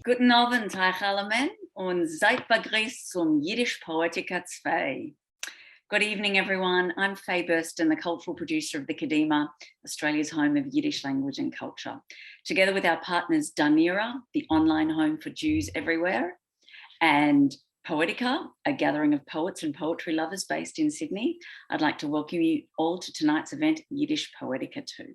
Guten Abend, euch allen, und seid begrüßt zum Yiddish Poetica 2. Good evening, everyone. I'm Faye Burston, the cultural producer of the Kadimah, Australia's home of Yiddish language and culture. Together with our partners Dunera, the online home for Jews everywhere, and Poetica, a gathering of poets and poetry lovers based in Sydney, I'd like to welcome you all to tonight's event, Yiddish Poetica 2.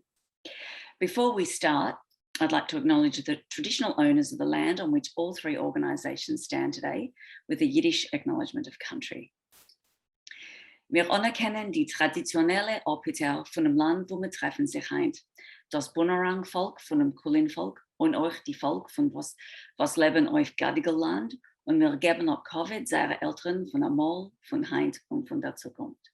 Before we start, I'd like to acknowledge the traditional owners of the land on which all three organisations stand today with a Yiddish acknowledgement of country. Wir anerkennen die traditionelle Opiter von dem Land, wo wir treffen sich heint. Das Bunurang-Volk von dem Kulin-Volk und euch die Volk von was leben auf Gadigal-Land und wir geben auch Covid seine Eltern von Amol, von heint und von der Zukunft.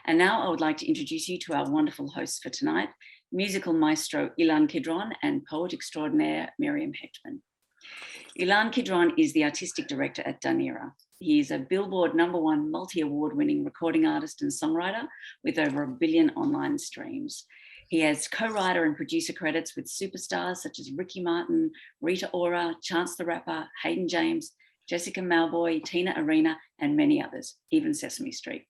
And now I would like to introduce you to our wonderful hosts for tonight, musical maestro Ilan Kidron and poet extraordinaire Miriam Hechtman. Ilan Kidron is the artistic director at Dunera. He is a Billboard #1 multi-award winning recording artist and songwriter with over 1 billion online streams. He has co-writer and producer credits with superstars such as Ricky Martin, Rita Ora, Chance the Rapper, Hayden James, Jessica Malboy, Tina Arena, and many others, even Sesame Street.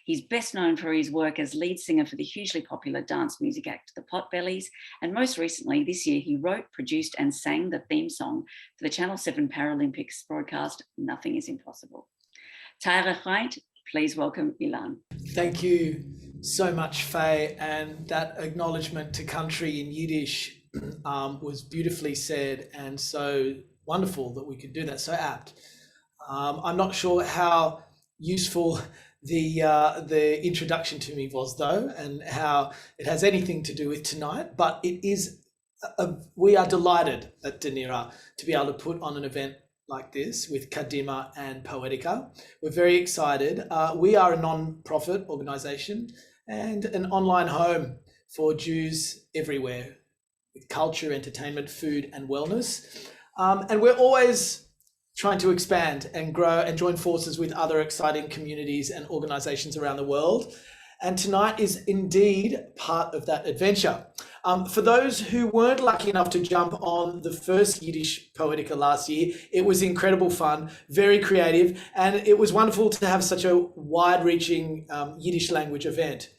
He's best known for his work as lead singer for the hugely popular dance music act, the Potbellies, and most recently this year he wrote, produced and sang the theme song for the Channel 7 Paralympics broadcast, Nothing is Impossible. Tyre Chait, please welcome Ilan. Thank you so much, Faye, and that acknowledgement to country in Yiddish was beautifully said and so wonderful that we could do that, so apt. I'm not sure how useful the introduction to me was though, and how it has anything to do with tonight, but it is we are delighted at Dunera to be able to put on an event like this with Kadimah and Poetica. We're very excited. We are a non-profit organisation and an online home for Jews everywhere with culture, entertainment, food and wellness, and we're always trying to expand and grow and join forces with other exciting communities and organizations around the world. And tonight is indeed part of that adventure. For those who weren't lucky enough to jump on the first Yiddish Poetica last year, it was incredible fun, very creative, and it was wonderful to have such a wide-reaching Yiddish language event.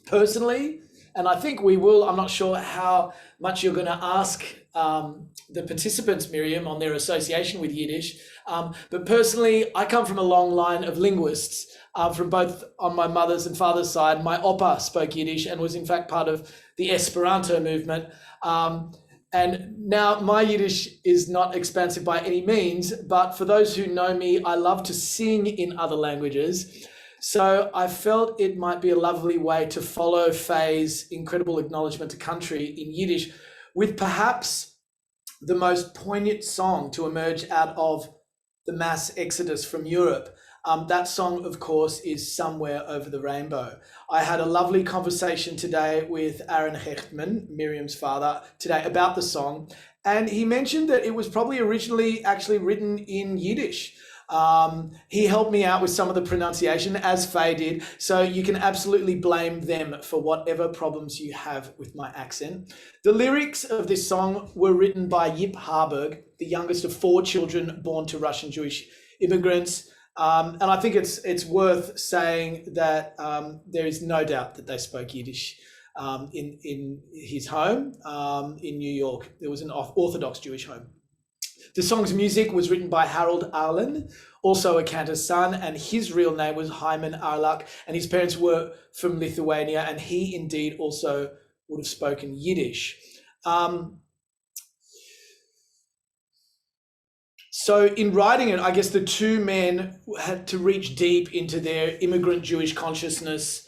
Personally, and I think we will, I'm not sure how much you're going to ask the participants, Miriam, on their association with Yiddish. But personally, I come from a long line of linguists from both on my mother's and father's side. My oppa spoke Yiddish and was in fact part of the Esperanto movement. And now my Yiddish is not expansive by any means, but for those who know me, I love to sing in other languages. So I felt it might be a lovely way to follow Faye's incredible acknowledgement to country in Yiddish with perhaps the most poignant song to emerge out of the mass exodus from Europe. That song, of course, is Somewhere Over the Rainbow. I had a lovely conversation today with Aaron Hechtman, Miriam's father, today about the song, and he mentioned that it was probably originally actually written in Yiddish. He helped me out with some of the pronunciation, as Faye did, so you can absolutely blame them for whatever problems you have with my accent. The lyrics of this song were written by Yip Harburg, the youngest of 4 children born to Russian Jewish immigrants, and I think it's worth saying that there is no doubt that they spoke Yiddish in his home in New York. It was an Orthodox Jewish home. The song's music was written by Harold Ilan, also a cantor's son, and his real name was Hyman Arlak, and his parents were from Lithuania, and he indeed also would have spoken Yiddish. So in writing it, I guess the two men had to reach deep into their immigrant Jewish consciousness,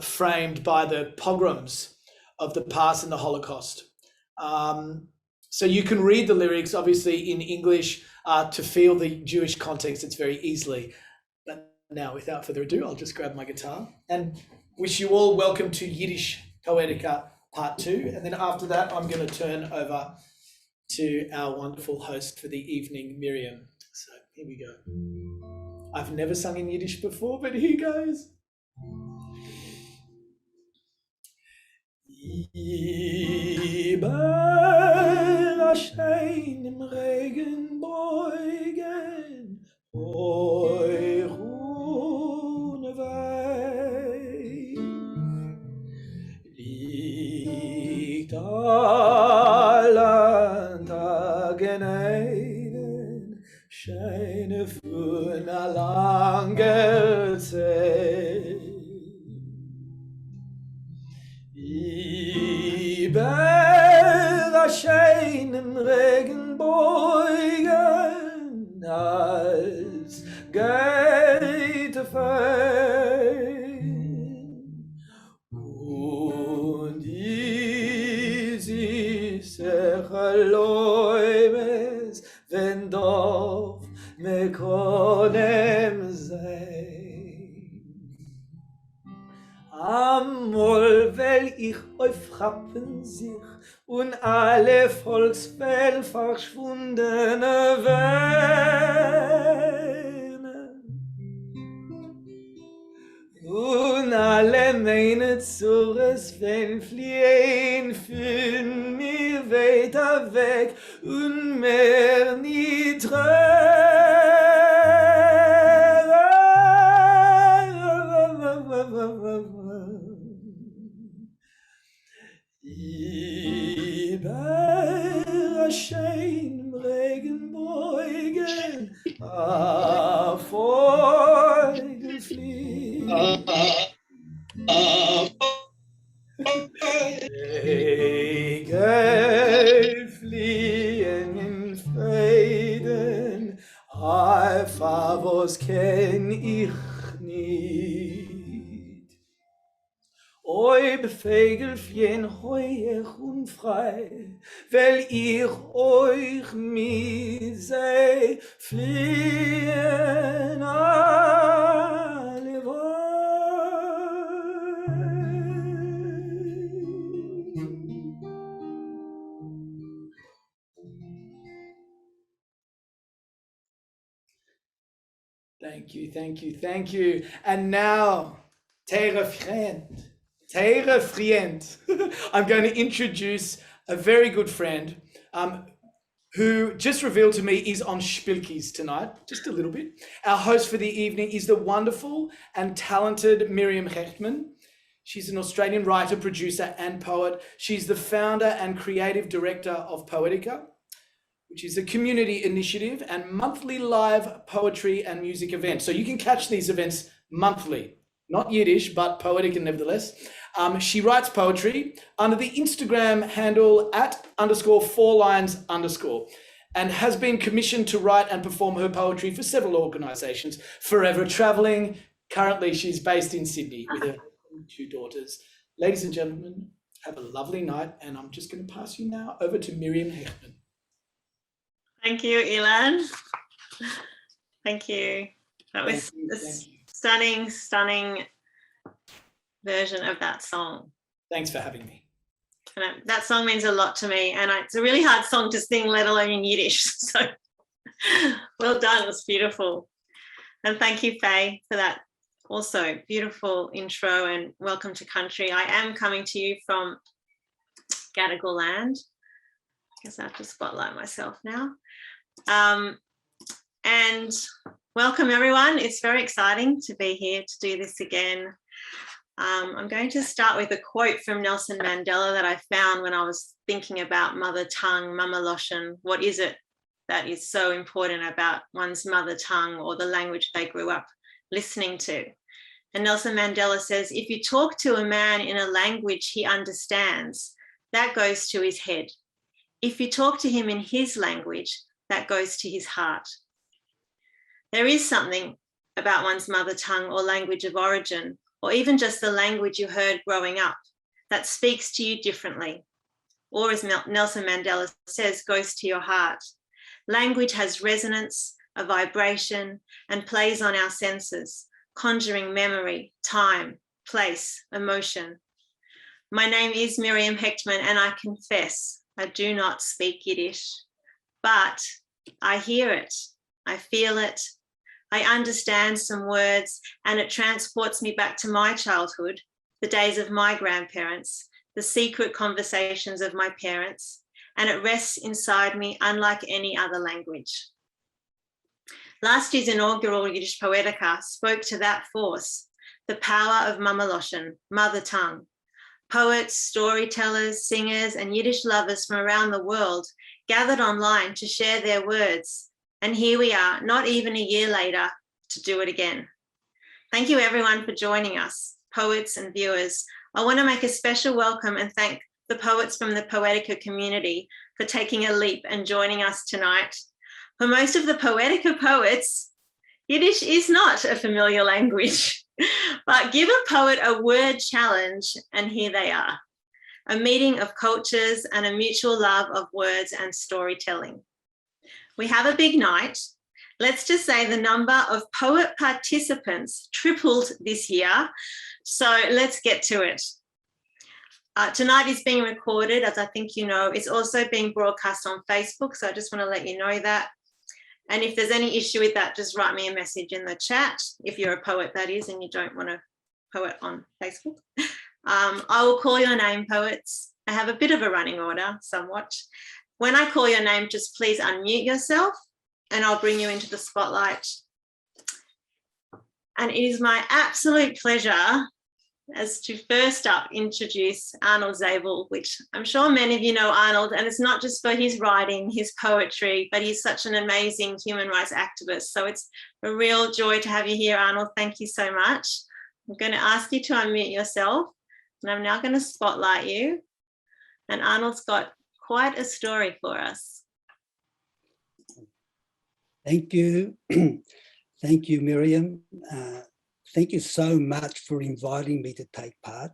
framed by the pogroms of the past and the Holocaust. So you can read the lyrics, obviously, in English to feel the Jewish context. It's very easily. But now, without further ado, I'll just grab my guitar and wish you all welcome to Yiddish Poetica Part 2. And then after that, I'm going to turn over to our wonderful host for the evening, Miriam. So here we go. I've never sung in Yiddish before, but here goes. Iber Hashem Talent ageneiden, scheine für eine lange Zeit. Über scheinen Regenbogen als geht fein. Und die süße Läumes, wenn doch me konem sein. Amol will ich aufrappen sich und alle Volkswelt verschwundene werden. Und alle meine Zures wenn fliehen fühlen mir weiter weg und mehr nie Über schein Regenbogen Vogel fliegen. Vögel fliehen in Frieden, einfach was kenn ich nicht. Oi befegel fjen heuer und frei, weil ich euch mit sei fliehen alle Thank you, thank you, thank you. And now, Tere friend. I'm going to introduce a very good friend who just revealed to me is on Spilkies tonight, just a little bit. Our host for the evening is the wonderful and talented Miriam Hechtman. She's an Australian writer, producer, and poet. She's the founder and creative director of Poetica, which is a community initiative and monthly live poetry and music event. So you can catch these events monthly, not Yiddish, but Poetica nevertheless. She writes poetry under the Instagram handle @_4lines_ and has been commissioned to write and perform her poetry for several organizations, forever traveling. Currently, she's based in Sydney with her 2 daughters. Ladies and gentlemen, have a lovely night. And I'm just going to pass you now over to Miriam Hechtman. Thank you, Ilan. Thank you. That was a stunning version of that song. Thanks for having me. And that song means a lot to me, and it's a really hard song to sing, let alone in Yiddish. So well done, it was beautiful. And thank you, Faye, for that also beautiful intro and welcome to country. I am coming to you from Gadigal land. I guess I have to spotlight myself now. And welcome everyone. It's very exciting to be here to do this again. I'm going to start with a quote from Nelson Mandela that I found when I was thinking about mother tongue, Mama Loshen. What is it that is so important about one's mother tongue or the language they grew up listening to? And Nelson Mandela says, if you talk to a man in a language he understands, that goes to his head. If you talk to him in his language, that goes to his heart. There is something about one's mother tongue or language of origin, or even just the language you heard growing up, that speaks to you differently. Or as Nelson Mandela says, goes to your heart. Language has resonance, a vibration, and plays on our senses, conjuring memory, time, place, emotion. My name is Miriam Hechtman, and I confess I do not speak Yiddish, but I hear it, I feel it, I understand some words, and it transports me back to my childhood, the days of my grandparents, the secret conversations of my parents, and it rests inside me unlike any other language. Last year's inaugural Yiddish Poetica spoke to that force, the power of Mama Loshen, mother tongue, Poets, storytellers, singers, and Yiddish lovers from around the world gathered online to share their words. And here we are, not even a year later, to do it again. Thank you everyone for joining us, poets and viewers. I want to make a special welcome and thank the poets from the Poetica community for taking a leap and joining us tonight. For most of the Poetica poets, Yiddish is not a familiar language, but give a poet a word challenge and here they are. A meeting of cultures and a mutual love of words and storytelling. We have a big night. Let's just say the number of poet participants tripled this year. So let's get to it. Tonight is being recorded, as I think you know. It's also being broadcast on Facebook, so I just want to let you know that. And if there's any issue with that, just write me a message in the chat, if you're a poet, that is, and you don't want to poet on Facebook. I will call your name, poets. I have a bit of a running order, somewhat. When I call your name, just please unmute yourself and I'll bring you into the spotlight. And it is my absolute pleasure as to first up introduce Arnold Zabel, which I'm sure many of you know Arnold, and it's not just for his writing, his poetry, but he's such an amazing human rights activist. So it's a real joy to have you here, Arnold. Thank you so much. I'm going to ask you to unmute yourself, and I'm now going to spotlight you. And Arnold's got quite a story for us. Thank you. Thank you, Miriam. Thank you so much for inviting me to take part.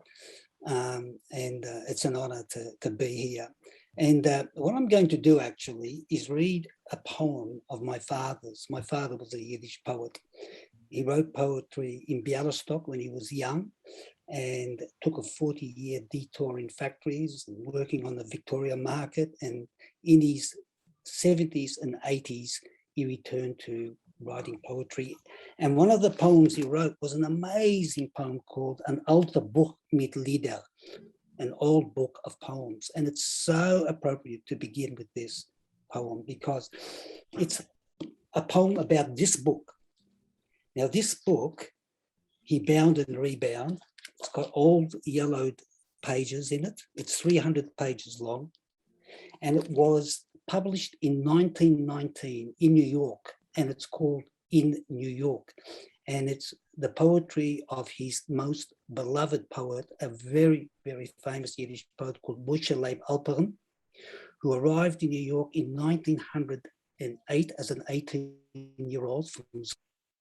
It's an honor to be here. And what I'm going to do actually is read a poem of my father's. My father was a Yiddish poet. He wrote poetry in Bialystok when he was young and took a 40-year detour in factories and working on the Victoria market. And in his 70s and 80s, he returned to writing poetry. And one of the poems he wrote was an amazing poem called An Alte Buch mit Lieder, an old book of poems. And it's so appropriate to begin with this poem because it's a poem about this book. Now this book, he bound and rebound. It's got old yellowed pages in it. It's 300 pages long. And it was published in 1919 in New York. And it's called In New York. And it's the poetry of his most beloved poet, a very, very famous Yiddish poet called Moshe Leib Alperin, who arrived in New York in 1908 as an 18-year-old from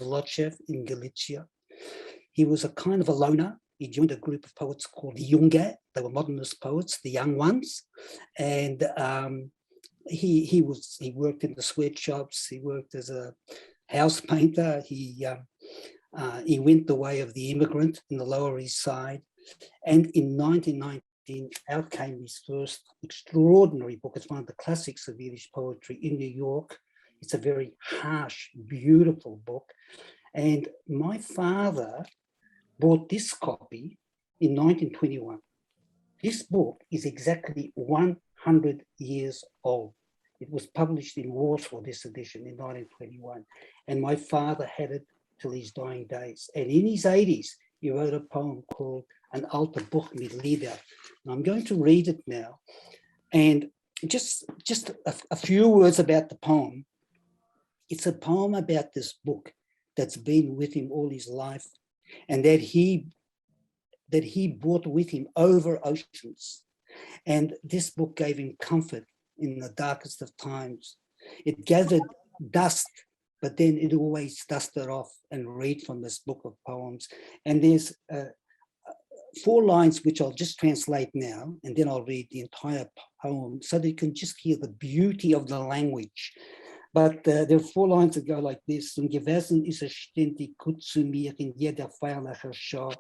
Zlotchev in Galicia. He was a kind of a loner. He joined a group of poets called the Junge. They were modernist poets, the young ones. And he worked in the sweatshops. He worked as a house painter. He went the way of the immigrant in the Lower East Side. And in 1919, out came his first extraordinary book. It's one of the classics of Yiddish poetry in New York. It's a very harsh, beautiful book. And my father bought this copy in 1921. This book is exactly 100 years old. It was published in Warsaw, this edition, in 1921. And my father had it till his dying days. And in his 80s, he wrote a poem called An Alte Buch mit Lieder. And I'm going to read it now. And just a few words about the poem. It's a poem about this book that's been with him all his life and that he brought with him over oceans. And this book gave him comfort in the darkest of times. It gathered dust, but then it always dusted off and read from this book of poems. And there's 4 lines which I'll just translate now, and then I'll read the entire poem so that you can just hear the beauty of the language. But there are 4 lines that go like this. Und gewesen ist es ständig gut zu mir in jeder feierlichen Schau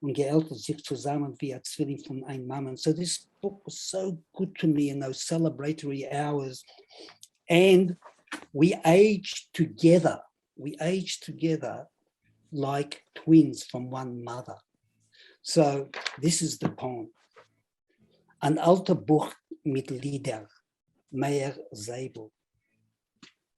und geältert sich zusammen wie ein Zwilling von einem Mann. So this book was so good to me in those celebratory hours. And we aged together. We aged together like twins from one mother. So this is the poem. An alter Buch mit Lieder, Meir Zabel.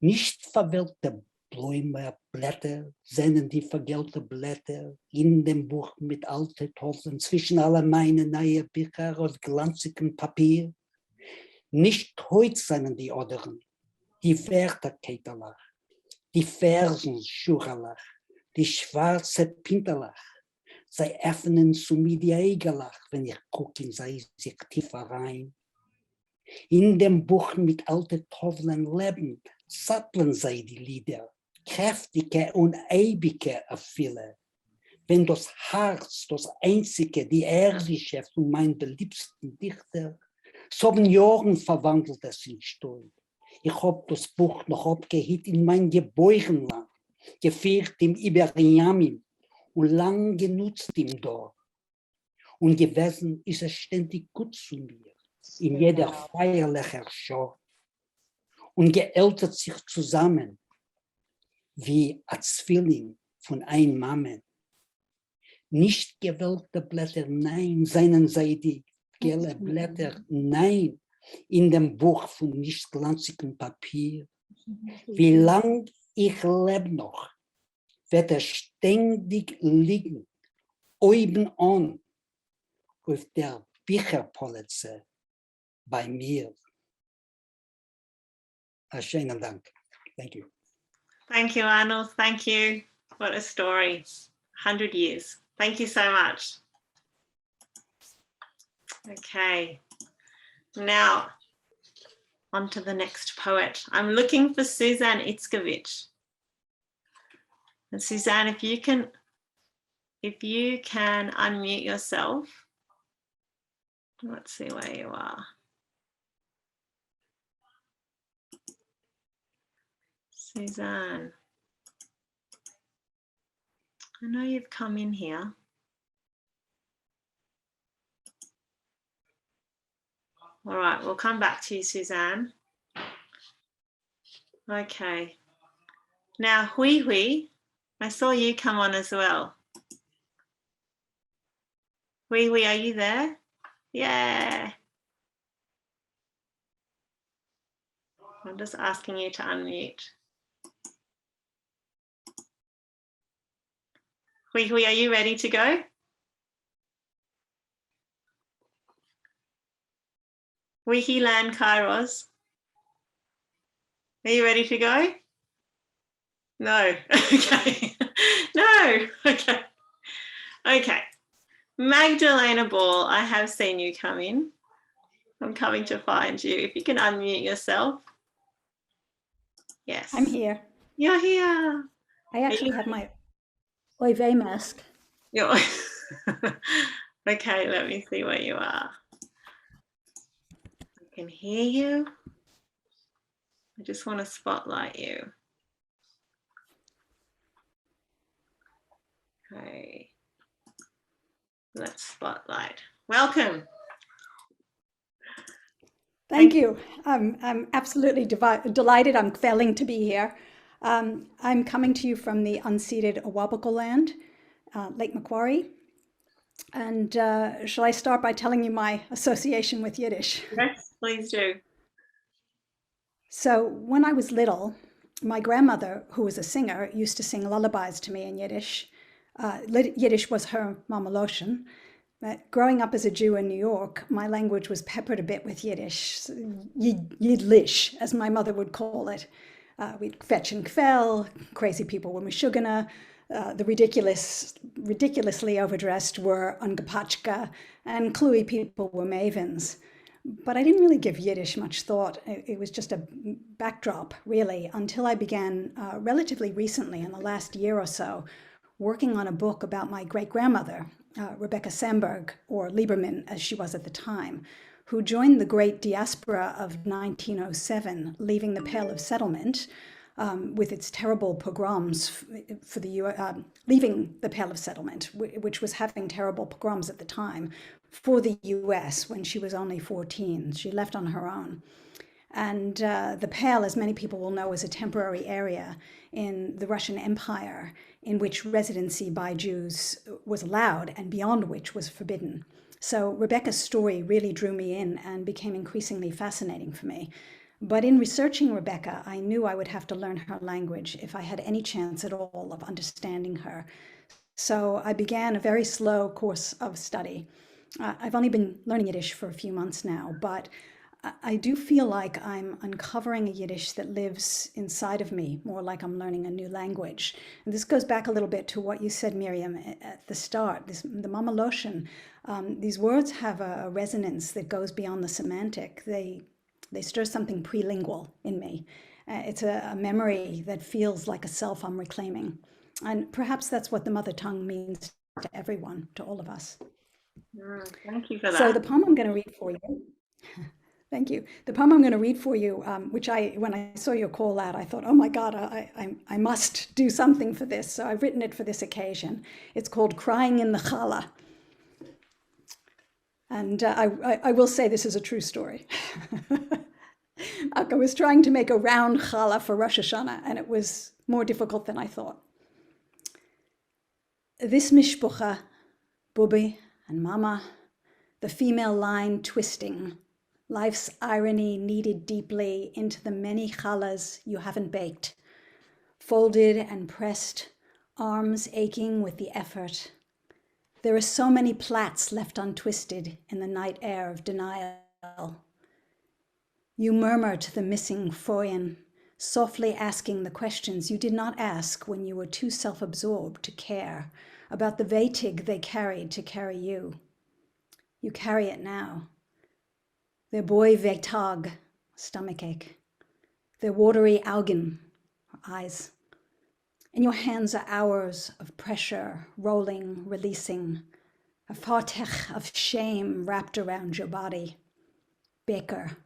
Nicht verwelkte Bäume, Blätter, sehnen die vergällte Blätter in dem Buch mit alten Toffeln zwischen alle meine neue Bücher aus glanzigem Papier. Nicht heut seien die Oderen, die Wärterketerlach, die Fersen Schuralach, die schwarze Pinterlach. Sie öffnen zu mir die Eigerlach, wenn ich gucke in sich tiefer rein. In dem Buch mit alten Toffeln leben, satteln sie die Lieder, kräftige und ewige Erfülle. Wenn das Herz, das einzige, die ehrliche von meinen beliebsten Dichter, so haben Jahren verwandelt es in Stuhl. Ich hab das Buch noch abgehit in mein Gebäurenland, geführt im Iberiamin und lang genutzt im Dorf. Und gewesen ist es ständig gut zu mir, in jeder feierlichen Show. Und geältert sich zusammen, wie ein Zwilling von ein Mamen. Nicht gewelkte Blätter, nein, seien sie die gelbe Blätter, nein, in dem Buch von nicht glanzigem Papier. Wie lang ich lebe noch, wird er ständig liegen, oben an, auf der Bücherpolize bei mir. Schönen Dank. Thank you. Thank you, Arnold. Thank you. What a story. 100 years. Thank you so much. Okay. Now, on to the next poet. I'm looking for Suzanne Itzkovich. And Suzanne, if you can unmute yourself. Let's see where you are. Suzanne, I know you've come in here. All right, we'll come back to you, Suzanne. Okay. Now, Hui, I saw you come on as well. Hui, are you there? Yeah. I'm just asking you to unmute. Hui, are you ready to go? Ilan Kairos. Are you ready to go? No. Okay. No. Okay. Okay. Magdalena Ball, I have seen you come in. I'm coming to find you. If you can unmute yourself. Yes. I'm here. You're here. I actually have my Oy vey mask. You're okay, let me see where you are. I can hear you. I just want to spotlight you. Okay. Let's spotlight. Welcome. Thank you. I'm absolutely delighted. I'm kvelling to be here. I'm coming to you from the unceded Awabakal land, Lake Macquarie. And shall I start by telling you my association with Yiddish? Yes, please do. So when I was little, my grandmother, who was a singer, used to sing lullabies to me in Yiddish. Yiddish was her mamaloshen. But growing up as a Jew in New York, my language was peppered a bit with Yiddish, Yidlish, as my mother would call it. We'd fetch and kvel, crazy people were meshugana, the ridiculously overdressed were ungepachka, and kluey people were mavens. But I didn't really give Yiddish much thought. It was just a backdrop, really, until I began relatively recently, in the last year or so, working on a book about my great-grandmother, Rebecca Samberg, or Lieberman as she was at the time, who joined the great diaspora of 1907, leaving the Pale of Settlement with its terrible pogroms for the leaving the Pale of Settlement, which was having terrible pogroms at the time, for the US when she was only 14. She left on her own. And the Pale, as many people will know, is a temporary area in the Russian Empire in which residency by Jews was allowed and beyond which was forbidden. So Rebecca's story really drew me in and became increasingly fascinating for me. But in researching Rebecca, I knew I would have to learn her language if I had any chance at all of understanding her. So I began a very slow course of study. I've only been learning Yiddish for a few months now, but I do feel like I'm uncovering a Yiddish that lives inside of me, more like I'm learning a new language. And this goes back a little bit to what you said, Miriam, at the start, the Mama Loshen. These words have a resonance that goes beyond the semantic. They stir something prelingual in me. It's a memory that feels like a self I'm reclaiming. And perhaps that's what the mother tongue means to everyone, to all of us. Thank you for that. So the poem I'm going to read for you, thank you. The poem I'm going to read for you, which when I saw your call out, I thought, oh my God, I must do something for this. So I've written it for this occasion. It's called Crying in the Challah. And I will say this is a true story. I was trying to make a round challah for Rosh Hashanah, and it was more difficult than I thought. This mishpucha, Bubi and Mama, the female line twisting, life's irony kneaded deeply into the many challahs you haven't baked, folded and pressed, arms aching with the effort. There are so many plaits left untwisted in the night air of denial. You murmur to the missing foyen, softly asking the questions you did not ask when you were too self-absorbed to care about the veitig they carried to carry you. You carry it now. Their boy veitag, stomachache. Their watery augen, eyes. In your hands are hours of pressure, rolling, releasing, a fartech of shame wrapped around your body. Baker,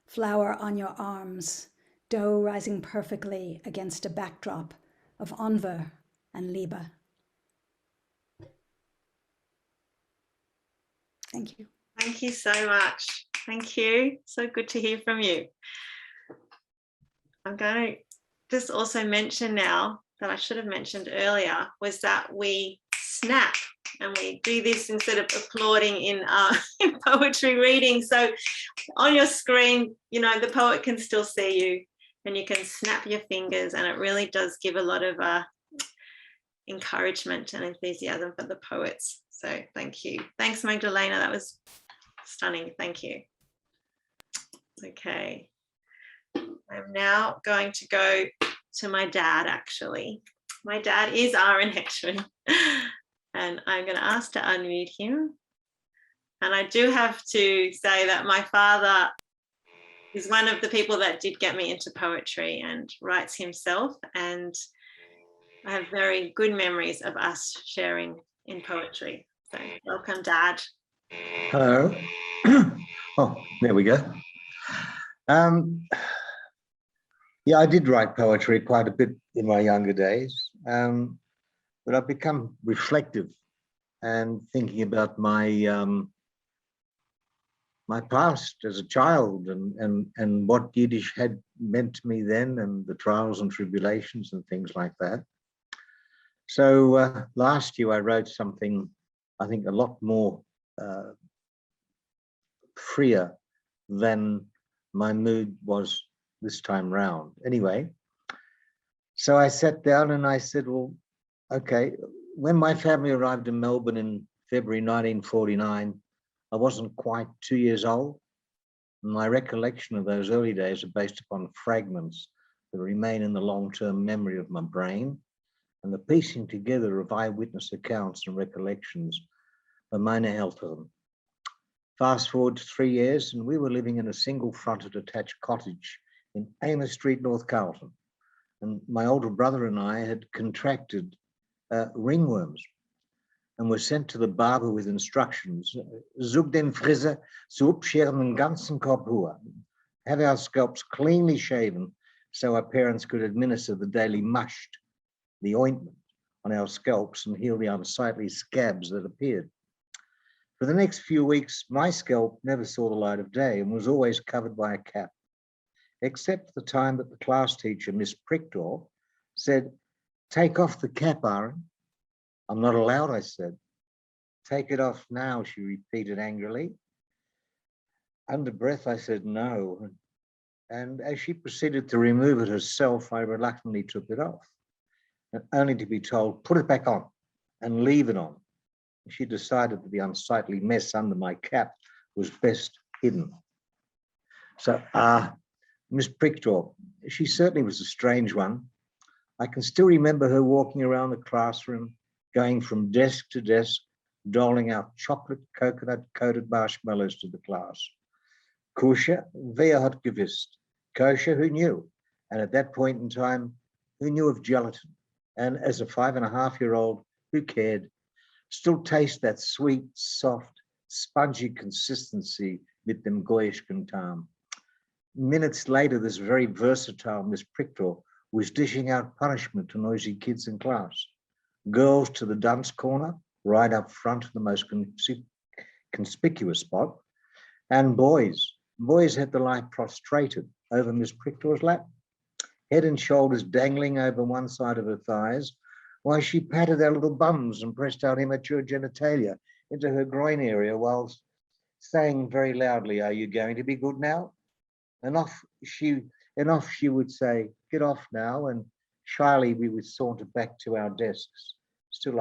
flour on your arms, dough rising perfectly against a backdrop of Onver and Liebe. Thank you. Thank you so much. Thank you. So good to hear from you. I'm going to just also mention now that I should have mentioned earlier was that we snap and we do this instead of applauding in poetry reading. So on your screen, you know, the poet can still see you and you can snap your fingers, and it really does give a lot of encouragement and enthusiasm for the poets. So thank you. Thanks, Magdalena. That was stunning. Thank you. Okay. I'm now going to go to my dad, actually. My dad is Aaron Hechtman, and I'm going to ask to unmute him. And I do have to say that my father is one of the people that did get me into poetry and writes himself. And I have very good memories of us sharing in poetry. So welcome, Dad. Hello. Oh, there we go. Yeah, I did write poetry quite a bit in my younger days, but I've become reflective and thinking about my my past as a child and what Yiddish had meant to me then, and the trials and tribulations and things like that. So last year I wrote something, I think, a lot more freer than my mood was this time round. Anyway, so I sat down and I said, well, okay, when my family arrived in Melbourne in February 1949, I wasn't quite 2 years old. My recollection of those early days are based upon fragments that remain in the long-term memory of my brain, and the piecing together of eyewitness accounts and recollections of meine Eltern. Fast forward to 3 years, and we were living in a single-fronted attached cottage in Amos Street, North Carlton. And my older brother and I had contracted ringworms and were sent to the barber with instructions. Zoek den Frisser zu opscheren den ganzen Kopf hoor. Have our scalps cleanly shaven so our parents could administer the daily musht, the ointment, on our scalps and heal the unsightly scabs that appeared. For the next few weeks, my scalp never saw the light of day and was always covered by a cap, except the time that the class teacher, Miss Prickdorf, said, "Take off the cap, Aaron." "I'm not allowed," I said. "Take it off now," she repeated angrily. Under breath, I said, "No." And as she proceeded to remove it herself, I reluctantly took it off, and only to be told, put it back on and leave it on. She decided that the unsightly mess under my cap was best hidden. So, Miss Prickjaw, she certainly was a strange one. I can still remember her walking around the classroom, going from desk to desk, doling out chocolate coconut-coated marshmallows to the class. Kosher, wer hat gewusst? Kosher, who knew? And at that point in time, who knew of gelatin? And as a 5.5-year-old, who cared? Still taste that sweet, soft, spongy consistency with dem goyishken tam. Minutes later, this very versatile Miss Prickjaw was dishing out punishment to noisy kids in class. Girls to the dunce corner, right up front of the most conspicuous spot, and boys had to lie prostrated over Miss Prickjaw's lap, head and shoulders dangling over one side of her thighs, while she patted their little bums and pressed out immature genitalia into her groin area whilst saying very loudly, "Are you going to be good now?" And off she would say, "Get off now," and shyly we would saunter back to our desks, still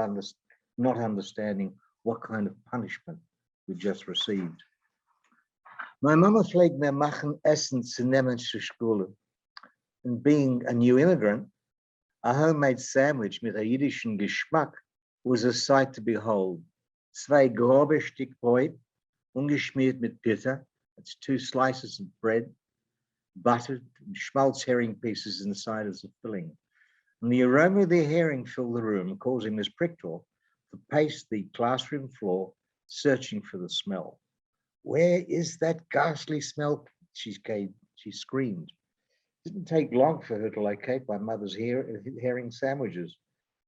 not understanding what kind of punishment we just received. My mama pflegt mir machen Essen zu nehmen zur Schule. And being a new immigrant, a homemade sandwich with a Yiddishn Geschmack was a sight to behold. 2 grobe Stück Brot, ungeschmiert mit Butter. That's 2 slices of bread, buttered, and schmaltz herring pieces inside as a filling. And the aroma of the herring filled the room, causing Miss Prickjaw to pace the classroom floor, searching for the smell. "Where is that ghastly smell?" she screamed. It didn't take long for her to locate my mother's herring sandwiches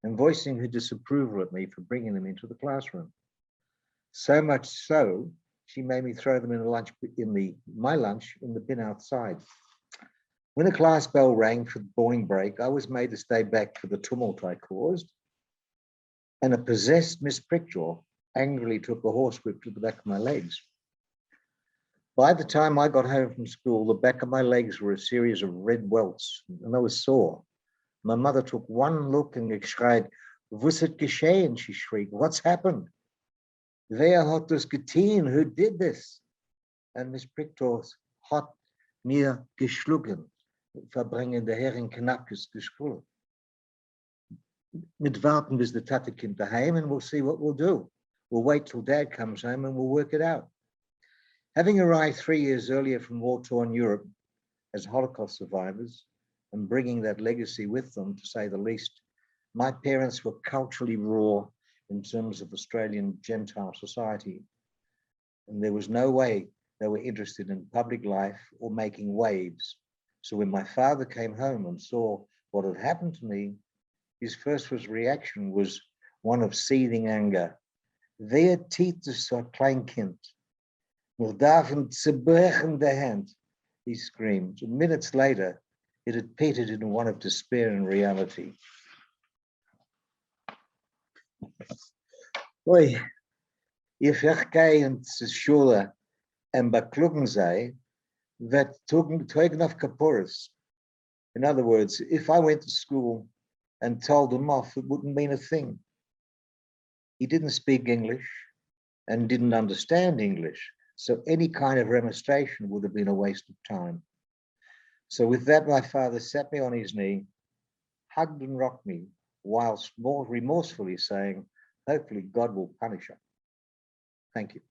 and voicing her disapproval at me for bringing them into the classroom. So much so, she made me throw them in my lunch in the bin outside. When the class bell rang for the morning break, I was made to stay back for the tumult I caused, and a possessed Miss Prickjaw angrily took a horsewhip to the back of my legs. By the time I got home from school, the back of my legs were a series of red welts, and I was sore. My mother took one look and cried, "Was het geschehen?" She shrieked, "What's happened? Wer hat das getan? Who did this?" And Miss Prickjaw hat mir geschlagen, verbringen der Herren Knappes to school. Mit warten bis the Tate kommt daheim, and we'll see what we'll do. We'll wait till Dad comes home and we'll work it out. Having arrived 3 years earlier from war-torn Europe as Holocaust survivors and bringing that legacy with them, to say the least, my parents were culturally raw in terms of Australian Gentile society. And there was no way they were interested in public life or making waves. So when my father came home and saw what had happened to me, his first reaction was one of seething anger. "Wer tiet so Kleinkind? Wir darfen zerbrechen the hand," he screamed. And minutes later, it had petered into one of despair and reality. Oi, if ich gehe in die Schule und beklugen sei, wird teugen auf Kaporis. In other words, if I went to school and told them off, it wouldn't mean a thing. He didn't speak English and didn't understand English. So any kind of remonstration would have been a waste of time. So with that, my father sat me on his knee, hugged and rocked me, whilst more remorsefully saying, "Hopefully God will punish her." Thank you.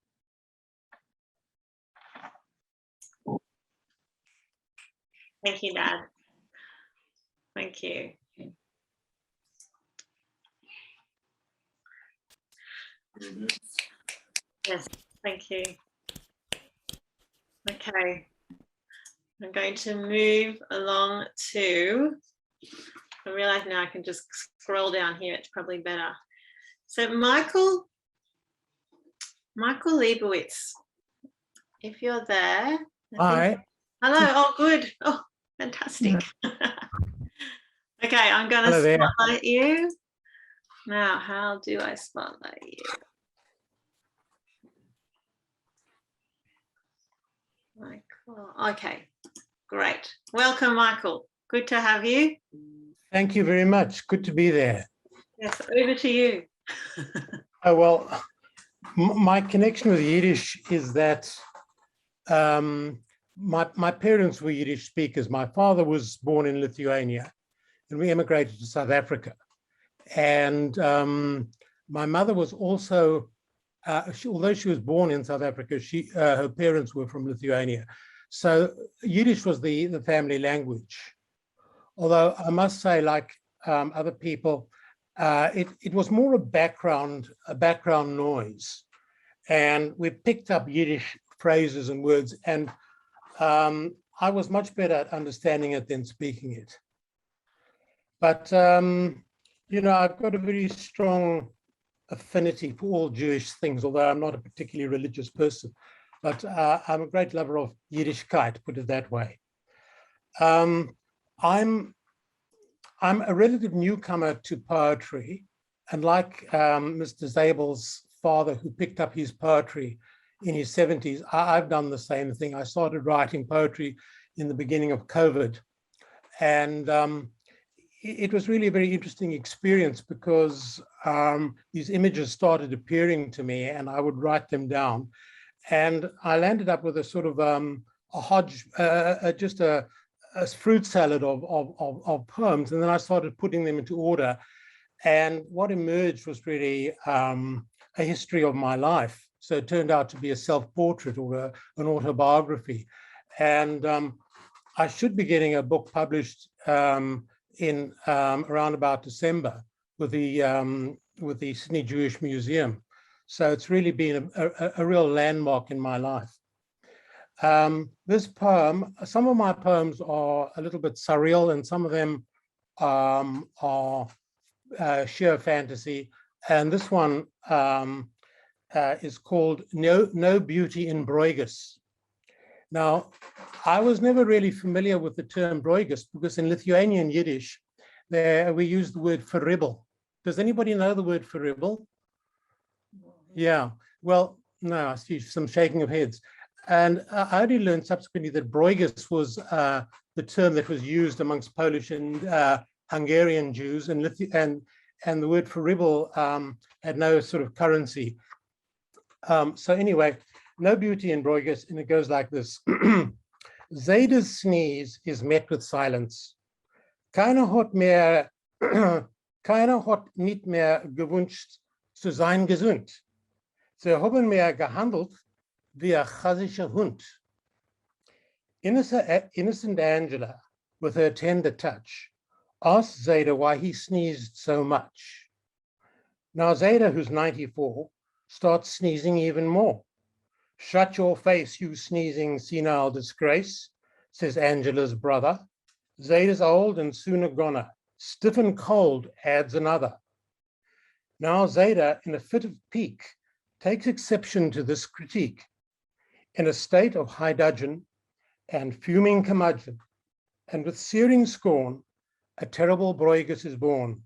Thank you, Dad. Thank you. Yes, thank you. Okay, I'm going to move along to, I realize now I can just scroll down here, it's probably better. So Michael Leibowitz, if you're there. Hi. Hello, oh good, oh fantastic. Okay, I'm going to spotlight you. Now, how do I spotlight you? Michael, okay. Great. Welcome, Michael. Good to have you. Thank you very much. Good to be there. Yes, over to you. Oh, well, my connection with Yiddish is that my parents were Yiddish speakers. My father was born in Lithuania and we emigrated to South Africa. And my mother was also, although she was born in South Africa, her parents were from Lithuania. So Yiddish was the family language. Although I must say, like other people, it was more a background noise. And we picked up Yiddish phrases and words, and I was much better at understanding it than speaking it. But, you know, I've got a very strong affinity for all Jewish things, although I'm not a particularly religious person. But I'm a great lover of Yiddishkeit, put it that way. I'm a relative newcomer to poetry, and like Mr. Zabel's father, who picked up his poetry in his 70s, I've done the same thing. I started writing poetry in the beginning of COVID, and it was really a very interesting experience because these images started appearing to me, and I would write them down, and I landed up with a sort of a hodge, just a fruit salad of poems, and then I started putting them into order. And what emerged was really a history of my life. So it turned out to be a self-portrait or an autobiography. And I should be getting a book published in around about December with the Sydney Jewish Museum. So it's really been a real landmark in my life. This poem, some of my poems are a little bit surreal, and some of them are sheer fantasy. And this one is called No Beauty in Broigus. Now, I was never really familiar with the term broigus because in Lithuanian Yiddish, we use the word verribbel. Does anybody know the word verribbel? Yeah, well, no, I see some shaking of heads. And I only learned subsequently that broigus was the term that was used amongst Polish and Hungarian Jews, and the word verribbel had no sort of currency. So anyway, no beauty in broigus, and it goes like this. Zaida's sneeze is met with silence. Keiner hat nicht mehr gewünscht zu sein gesund. Sie haben mehr gehandelt wie a chazischer Hund. Innocent Angela, with her tender touch, asked Zaida why he sneezed so much. Now Zaida, who's 94, starts sneezing even more. Shut your face, you sneezing senile disgrace, says Angela's brother. Zaida's old and soon a goner. Stiff and cold, adds another. Now Zaida, in a fit of pique, takes exception to this critique. In a state of high dudgeon and fuming curmudgeon, and with searing scorn, a terrible broigus is born.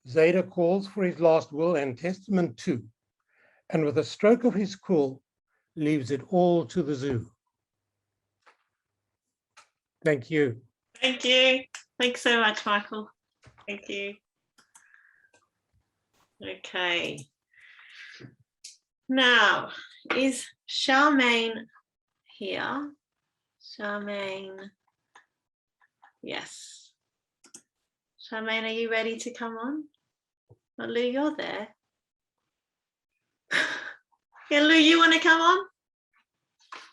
Zaida calls for his last will and testament too, and with a stroke of his quill, leaves it all to the zoo. Thank you. Thank you. Thanks so much, Michael. Thank you. Okay. Now, is Charmaine here? Charmaine. Yes. Charmaine, are you ready to come on? Well, Lou, you're there. Yeah, Lou, you want to come on?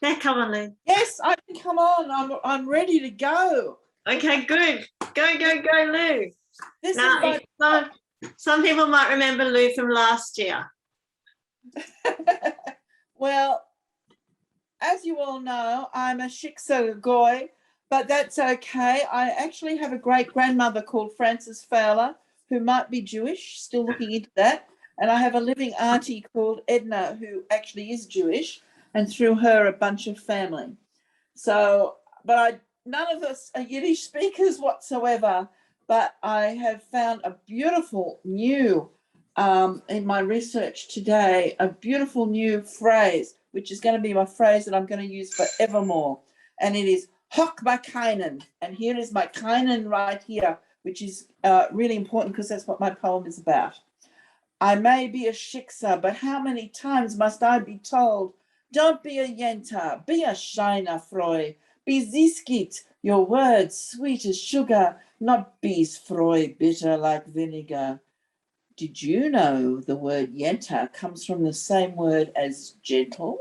Yeah, come on, Lou. Yes, I can come on. I'm ready to go. Okay, good. Go, Lou. This Now, is some people might remember Lou from last year. Well, as you all know, I'm a Shiksa Goy, but that's okay. I actually have a great grandmother called Frances Fowler, who might be Jewish, still looking into that. And I have a living auntie called Edna, who actually is Jewish, and through her a bunch of family. So, but none of us are Yiddish speakers whatsoever, but I have found a beautiful new, in my research today, a beautiful new phrase, which is going to be my phrase that I'm going to use forevermore. And it is Khokhme keinen. And here is my keinen right here, which is really important because that's what my poem is about. I may be a shiksa, but how many times must I be told, don't be a yenta, be a shiner froy, be ziskit, your words sweet as sugar, not bees froy bitter like vinegar. Did you know the word yenta comes from the same word as gentle?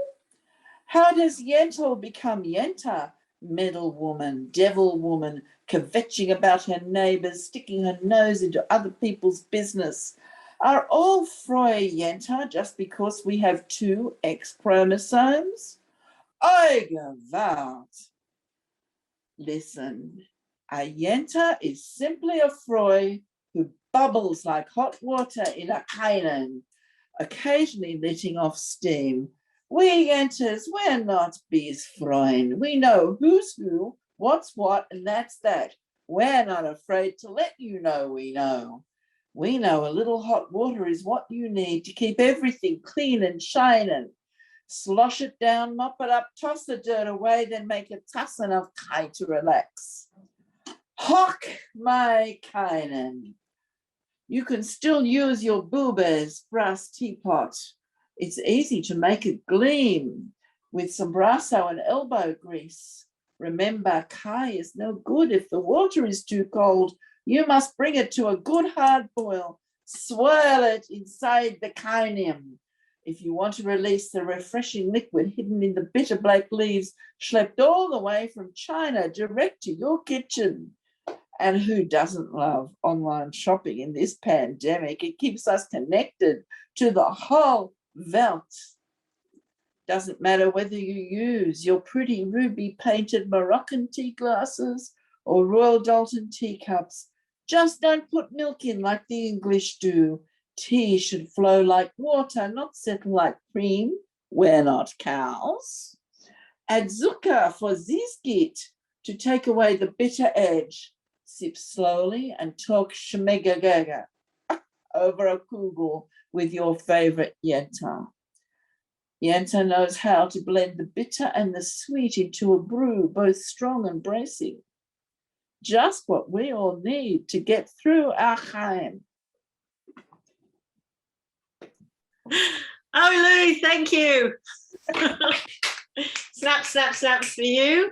How does yentle become yenta? Meddle woman, devil woman, kvetching about her neighbours, sticking her nose into other people's business. Are all froy yenta just because we have 2 X chromosomes? Eigewart. Listen, a yenta is simply a froy who bubbles like hot water in a keinen, occasionally letting off steam. We yentas, we're not bees froin. We know who's who, what's what, and that's that. We're not afraid to let you know we know. We know a little hot water is what you need to keep everything clean and shining. Slosh it down, mop it up, toss the dirt away, then make a tussin of kai to relax. Khokhme keinen. You can still use your boober's brass teapot. It's easy to make it gleam with some brasso and elbow grease. Remember, kai is no good if the water is too cold. You must bring it to a good hard boil. Swirl it inside the keinem. If you want to release the refreshing liquid hidden in the bitter black leaves, schlepped all the way from China direct to your kitchen. And who doesn't love online shopping in this pandemic? It keeps us connected to the whole Welt. Doesn't matter whether you use your pretty ruby painted Moroccan tea glasses or Royal Dalton teacups. Just don't put milk in like the English do. Tea should flow like water, not settle like cream. We're not cows. Add zucker for zizgit to take away the bitter edge. Sip slowly and talk shmegagaga over a kugel with your favorite yenta. Yenta knows how to blend the bitter and the sweet into a brew, both strong and bracing. Just what we all need to get through our chaim. Oh, Lou, thank you. Snap, snap, snaps for you.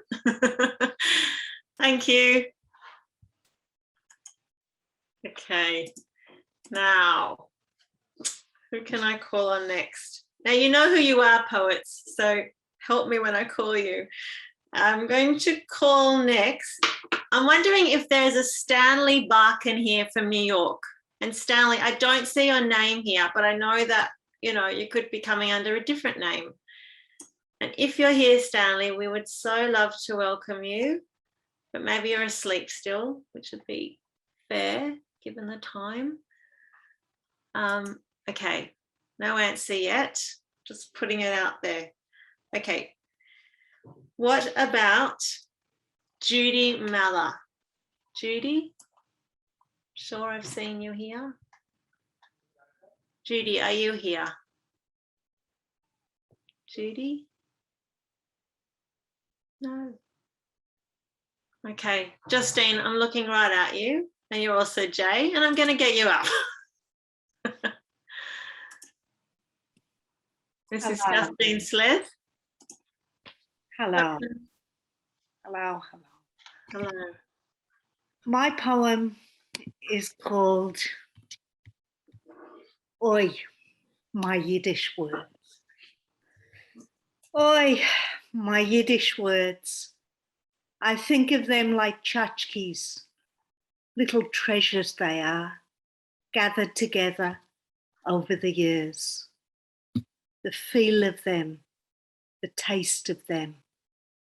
Thank you. Okay, now, who can I call on next? Now, you know who you are, poets, so help me when I call you. I'm going to call next. I'm wondering if there's a Stanley Barkin here from New York. And Stanley, I don't see your name here, but I know that, you know, you could be coming under a different name. And if you're here, Stanley, we would so love to welcome you, but maybe you're asleep still, which would be fair given the time. Okay, no answer yet, just putting it out there. Okay, what about Judy Malla? Judy, sure I've seen you here. Judy, are you here? Judy? No. Okay, Justine, I'm looking right at you. And you're also Jay, and I'm going to get you up. This is Justine Sleth. Hello. Hello, hello. Hello. My poem is called Oi, my Yiddish words. Oi, my Yiddish words. I think of them like tchotchkes, little treasures they are, gathered together over the years. The feel of them, the taste of them,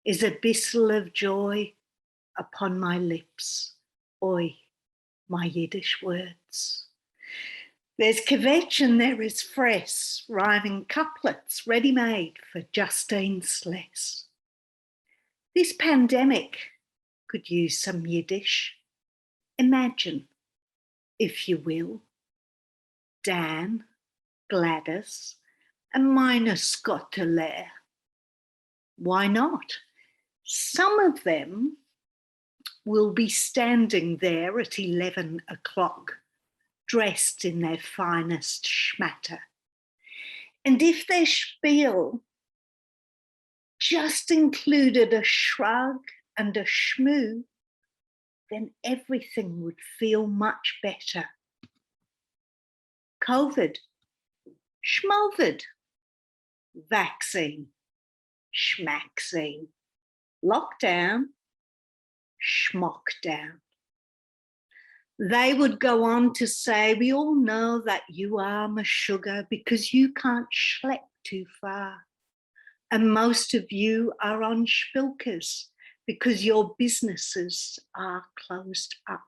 is a bissel of joy upon my lips. Oi, my Yiddish words. There's kvetch and there is fress, rhyming couplets ready-made for Justine Sless. This pandemic could use some Yiddish. Imagine, if you will, Dan, Gladys, and meine Skottelaire. Why not? Some of them will be standing there at 11 o'clock, dressed in their finest schmatter. And if their spiel just included a shrug and a schmoo, then everything would feel much better. COVID, schmovid, vaccine, schmaxine, lockdown, schmockdown. They would go on to say, we all know that you are my sugar because you can't schlep too far. And most of you are on spilkers because your businesses are closed up.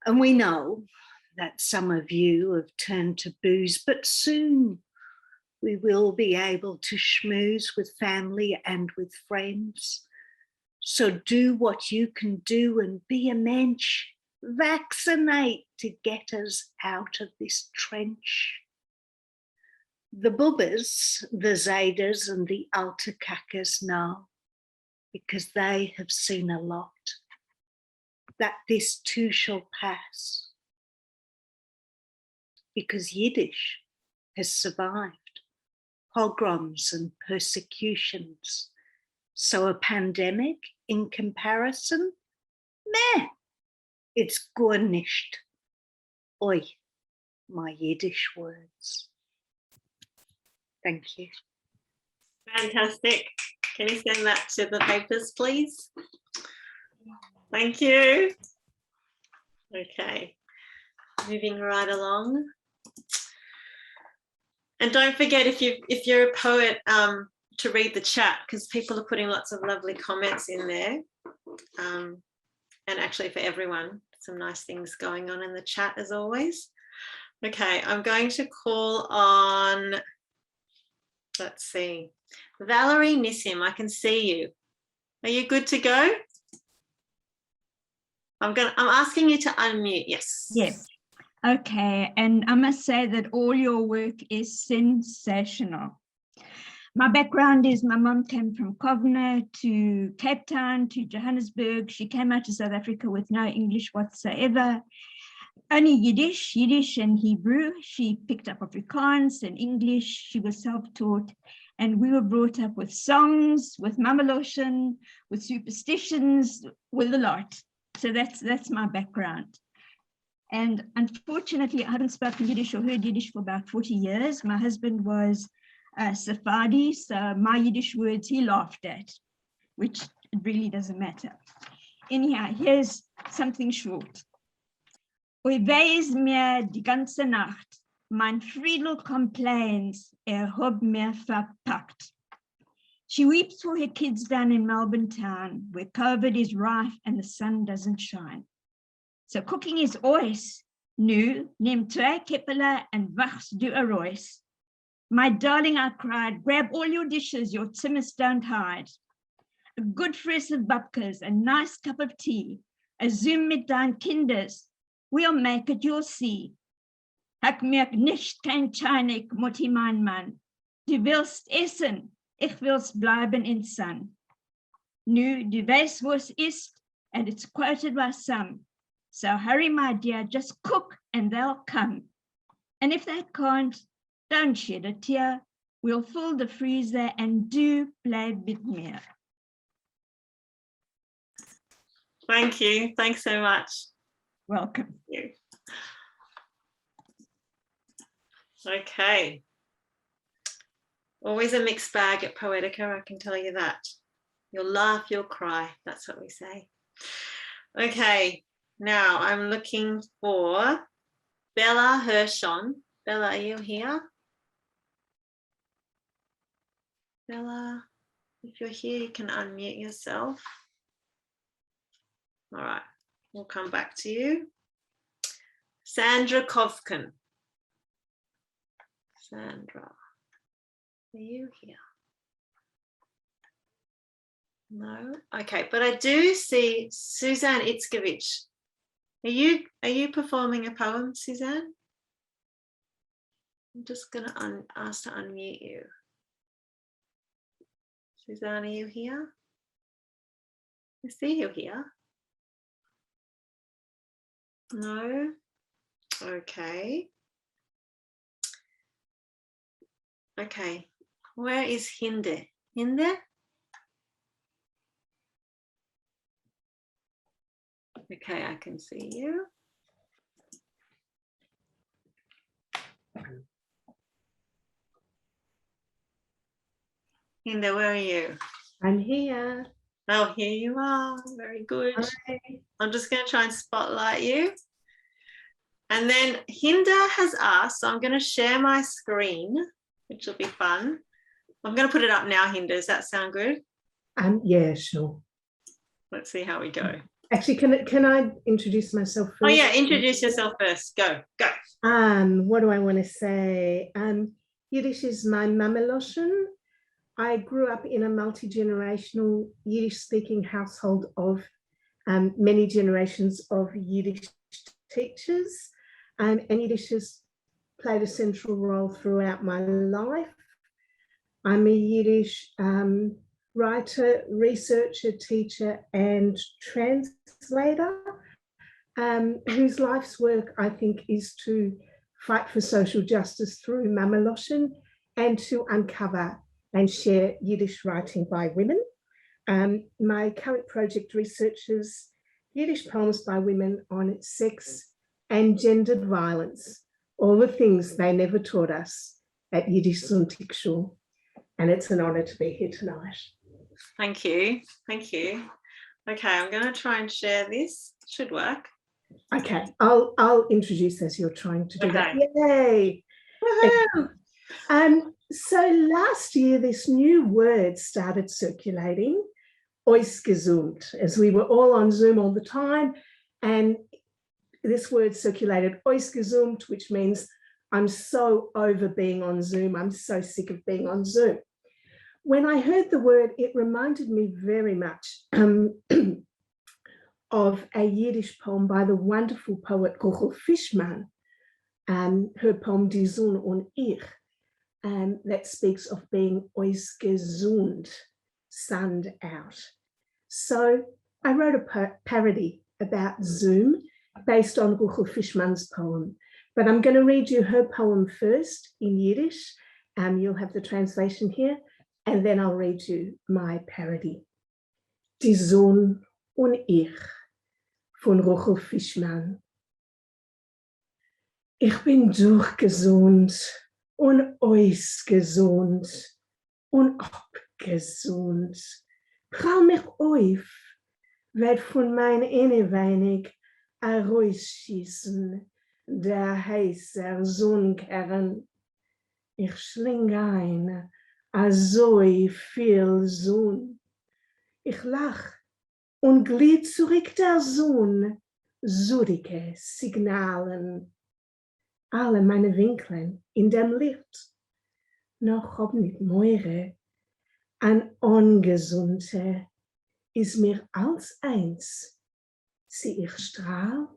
And we know that some of you have turned to booze, but soon we will be able to schmooze with family and with friends. So do what you can do and be a mensch. Vaccinate to get us out of this trench. The bubbers, the zayders and the alterkackers know, because they have seen a lot, that this too shall pass. Because Yiddish has survived pogroms and persecutions. So a pandemic in comparison, meh, it's gar nicht. Oi, my Yiddish words. Thank you. Fantastic. Can you send that to the papers, please? Thank you. Okay, moving right along. And don't forget, if you're a poet, to read the chat, because people are putting lots of lovely comments in there. And actually for everyone, some nice things going on in the chat as always. Okay, I'm going to call on, let's see, Valerie Nissim, I can see you. Are you good to go? I'm asking you to unmute, yes. Yes. Okay, and I must say that all your work is sensational. My background is my mom came from Khokhme to Cape Town to Johannesburg. She came out to South Africa with no English whatsoever, only Yiddish and Hebrew. She picked up Afrikaans and English. She was self-taught, and we were brought up with songs, with mamaloshen, with superstitions, with a lot. So that's my background. And unfortunately, I haven't spoken Yiddish or heard Yiddish for about 40 years. My husband was Sephardi, so my Yiddish words he laughed at, which it really doesn't matter. Anyhow, here's something short. Oi weis mir die ganze Nacht, mein Friedel complains, hob mir verpackt. She weeps for her kids down in Melbourne town, where COVID is rife and the sun doesn't shine. So cooking is ois. Nu, neem 2 keppelen en wachs du a rois. My darling, I cried, grab all your dishes, your timmers don't hide. A good friss of babkas, a nice cup of tea, a zoom mit dein kinders, we'll make it, you'll see. Hak merk nicht kein Chainik, Mutti mein Mann. Du willst essen, ich willst bleiben in Sun. Nu, du weißt, was ist, and it's quoted by some. So hurry, my dear, just cook and they'll come. And if they can't, don't shed a tear. We'll fill the freezer and do play with mir. Thank you. Thanks so much. Welcome. Thank you. Okay. Always a mixed bag at Poetica, I can tell you that. You'll laugh, you'll cry. That's what we say. Okay. Now I'm looking for Bella Hershon. Bella, are you here? Bella, if you're here, you can unmute yourself. All right, we'll come back to you. Sandra Kovkin. Sandra, are you here? No, okay, but I do see Suzanne Itzkovich. Are you performing a poem, Suzanne? I'm just going to ask to unmute you. Suzanne, are you here? I see you here. No. Okay. Okay. Where is Hinde? Hinde? Okay, I can see you. Hinde, where are you? I'm here. Oh, here you are. Very good. Hi. I'm just going to try and spotlight you. And then Hinda has asked, so I'm going to share my screen, which will be fun. I'm going to put it up now, Hinda. Does that sound good? Yeah, sure. Let's see how we go. Actually, can I introduce myself first? Oh yeah, introduce yourself first. Go. What do I want to say? Yiddish is my mameloshen. I grew up in a multi-generational Yiddish-speaking household of many generations of Yiddish teachers, and Yiddish has played a central role throughout my life. I'm a Yiddish writer, researcher, teacher, and translator, whose life's work, I think, is to fight for social justice through mameloshen and to uncover and share Yiddish writing by women. My current project researches Yiddish poems by women on sex and gendered violence, all the things they never taught us at Yiddish Sonntagsschule. And it's an honor to be here tonight. Thank you. Thank you. Okay, I'm going to try and share this. Should work. Okay, I'll introduce as you're trying to do that. Yay! Woohoo! So last year, this new word started circulating, oisgesund, as we were all on Zoom all the time. And this word circulated, oisgesund, which means I'm so over being on Zoom. I'm so sick of being on Zoom. When I heard the word, it reminded me very much of a Yiddish poem by the wonderful poet Hechtman, her poem Die Sonne und ich, that speaks of being oisgesund, sunned out. So I wrote a parody about Zoom based on Hechtman's poem, but I'm going to read you her poem first in Yiddish. You'll have the translation here, and then I'll read you my parody. Die Sonne und ich von Hechtman. Ich bin durchgesund und ausgesund und abgesund. Prall mich auf, werd von mein Innenweinig rausschießen, der heißer Sonnenkern. Ich schling ein, so viel Sonn. Ich lach und glied zurück der Sonne, surige Signalen. Alle meine Winkeln in dem Licht, noch ob nicht Meure, an Ungesunde ist mir als eins, sie ich strahl,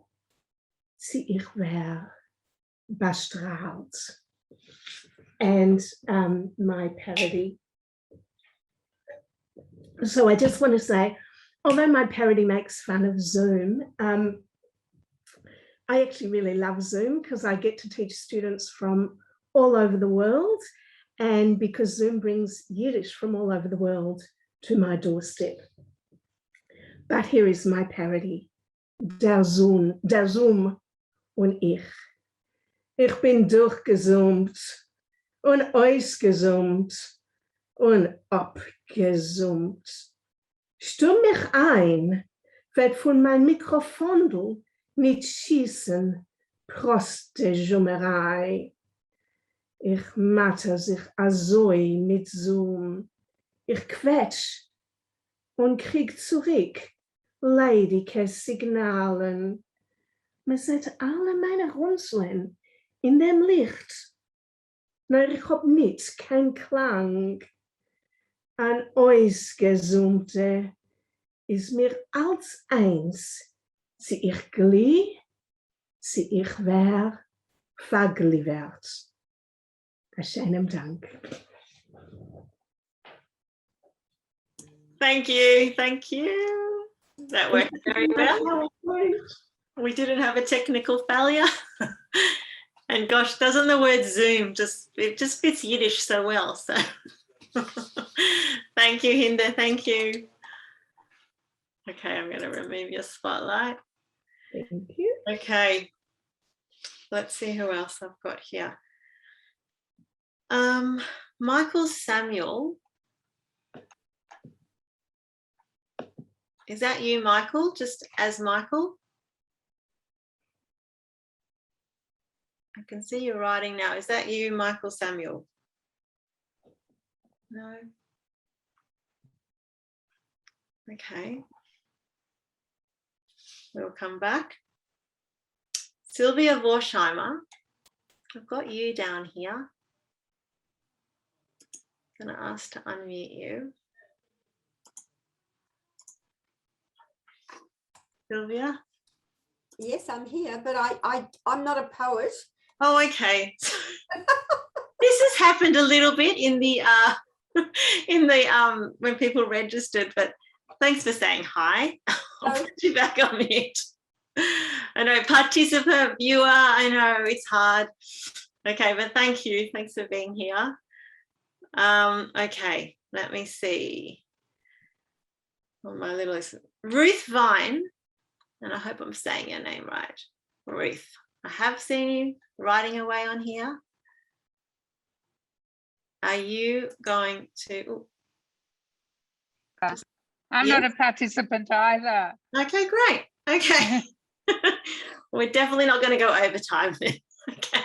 sie ich wär bestrahlt. And my parody. So I just want to say, although my parody makes fun of Zoom, I actually really love Zoom because I get to teach students from all over the world, and because Zoom brings Yiddish from all over the world to my doorstep. But here is my parody. Der Zoom und ich. Ich bin durchgezoomt und ausgezoomt und abgezoomt. Stumm mich ein, wird von mein Mikrofondel nicht schießen, proste Jummerei. Ich matte sich azoi mit Zoom. Ich quetsch und krieg zurück leidige Signalen. Man sieht alle meine Runzeln in dem Licht. Nur ich hab nicht kein Klang. An Ausgezoomte ist mir als eins. Sie ich glie, sie ich wär vergliedert. Schönen Dank. Thank you. That worked very well. We didn't have a technical failure. And gosh, doesn't the word Zoom it just fits Yiddish so well. So thank you, Hinda. Thank you. Okay, I'm going to remove your spotlight. Thank you. Okay. Let's see who else I've got here. Michael Samuel. Is that you, Michael? Just as Michael? I can see you writing now. Is that you, Michael Samuel? No. Okay. We'll come back. Sylvia Vorsheimer. I've got you down here. I'm going to ask to unmute you. Sylvia? Yes, I'm here, but I'm not a poet. Oh, okay. This has happened a little bit in the when people registered, but thanks for saying hi. I'll put you back on mute. I know, participant, viewer, I know it's hard. Okay, but thank you. Thanks for being here. Okay, let me see. On my little list. Ruth Vine, and I hope I'm saying your name right. Ruth, I have seen you writing away on here. Are you going to? I'm not a participant either. Okay, great. Okay. We're definitely not going to go over time then. Okay,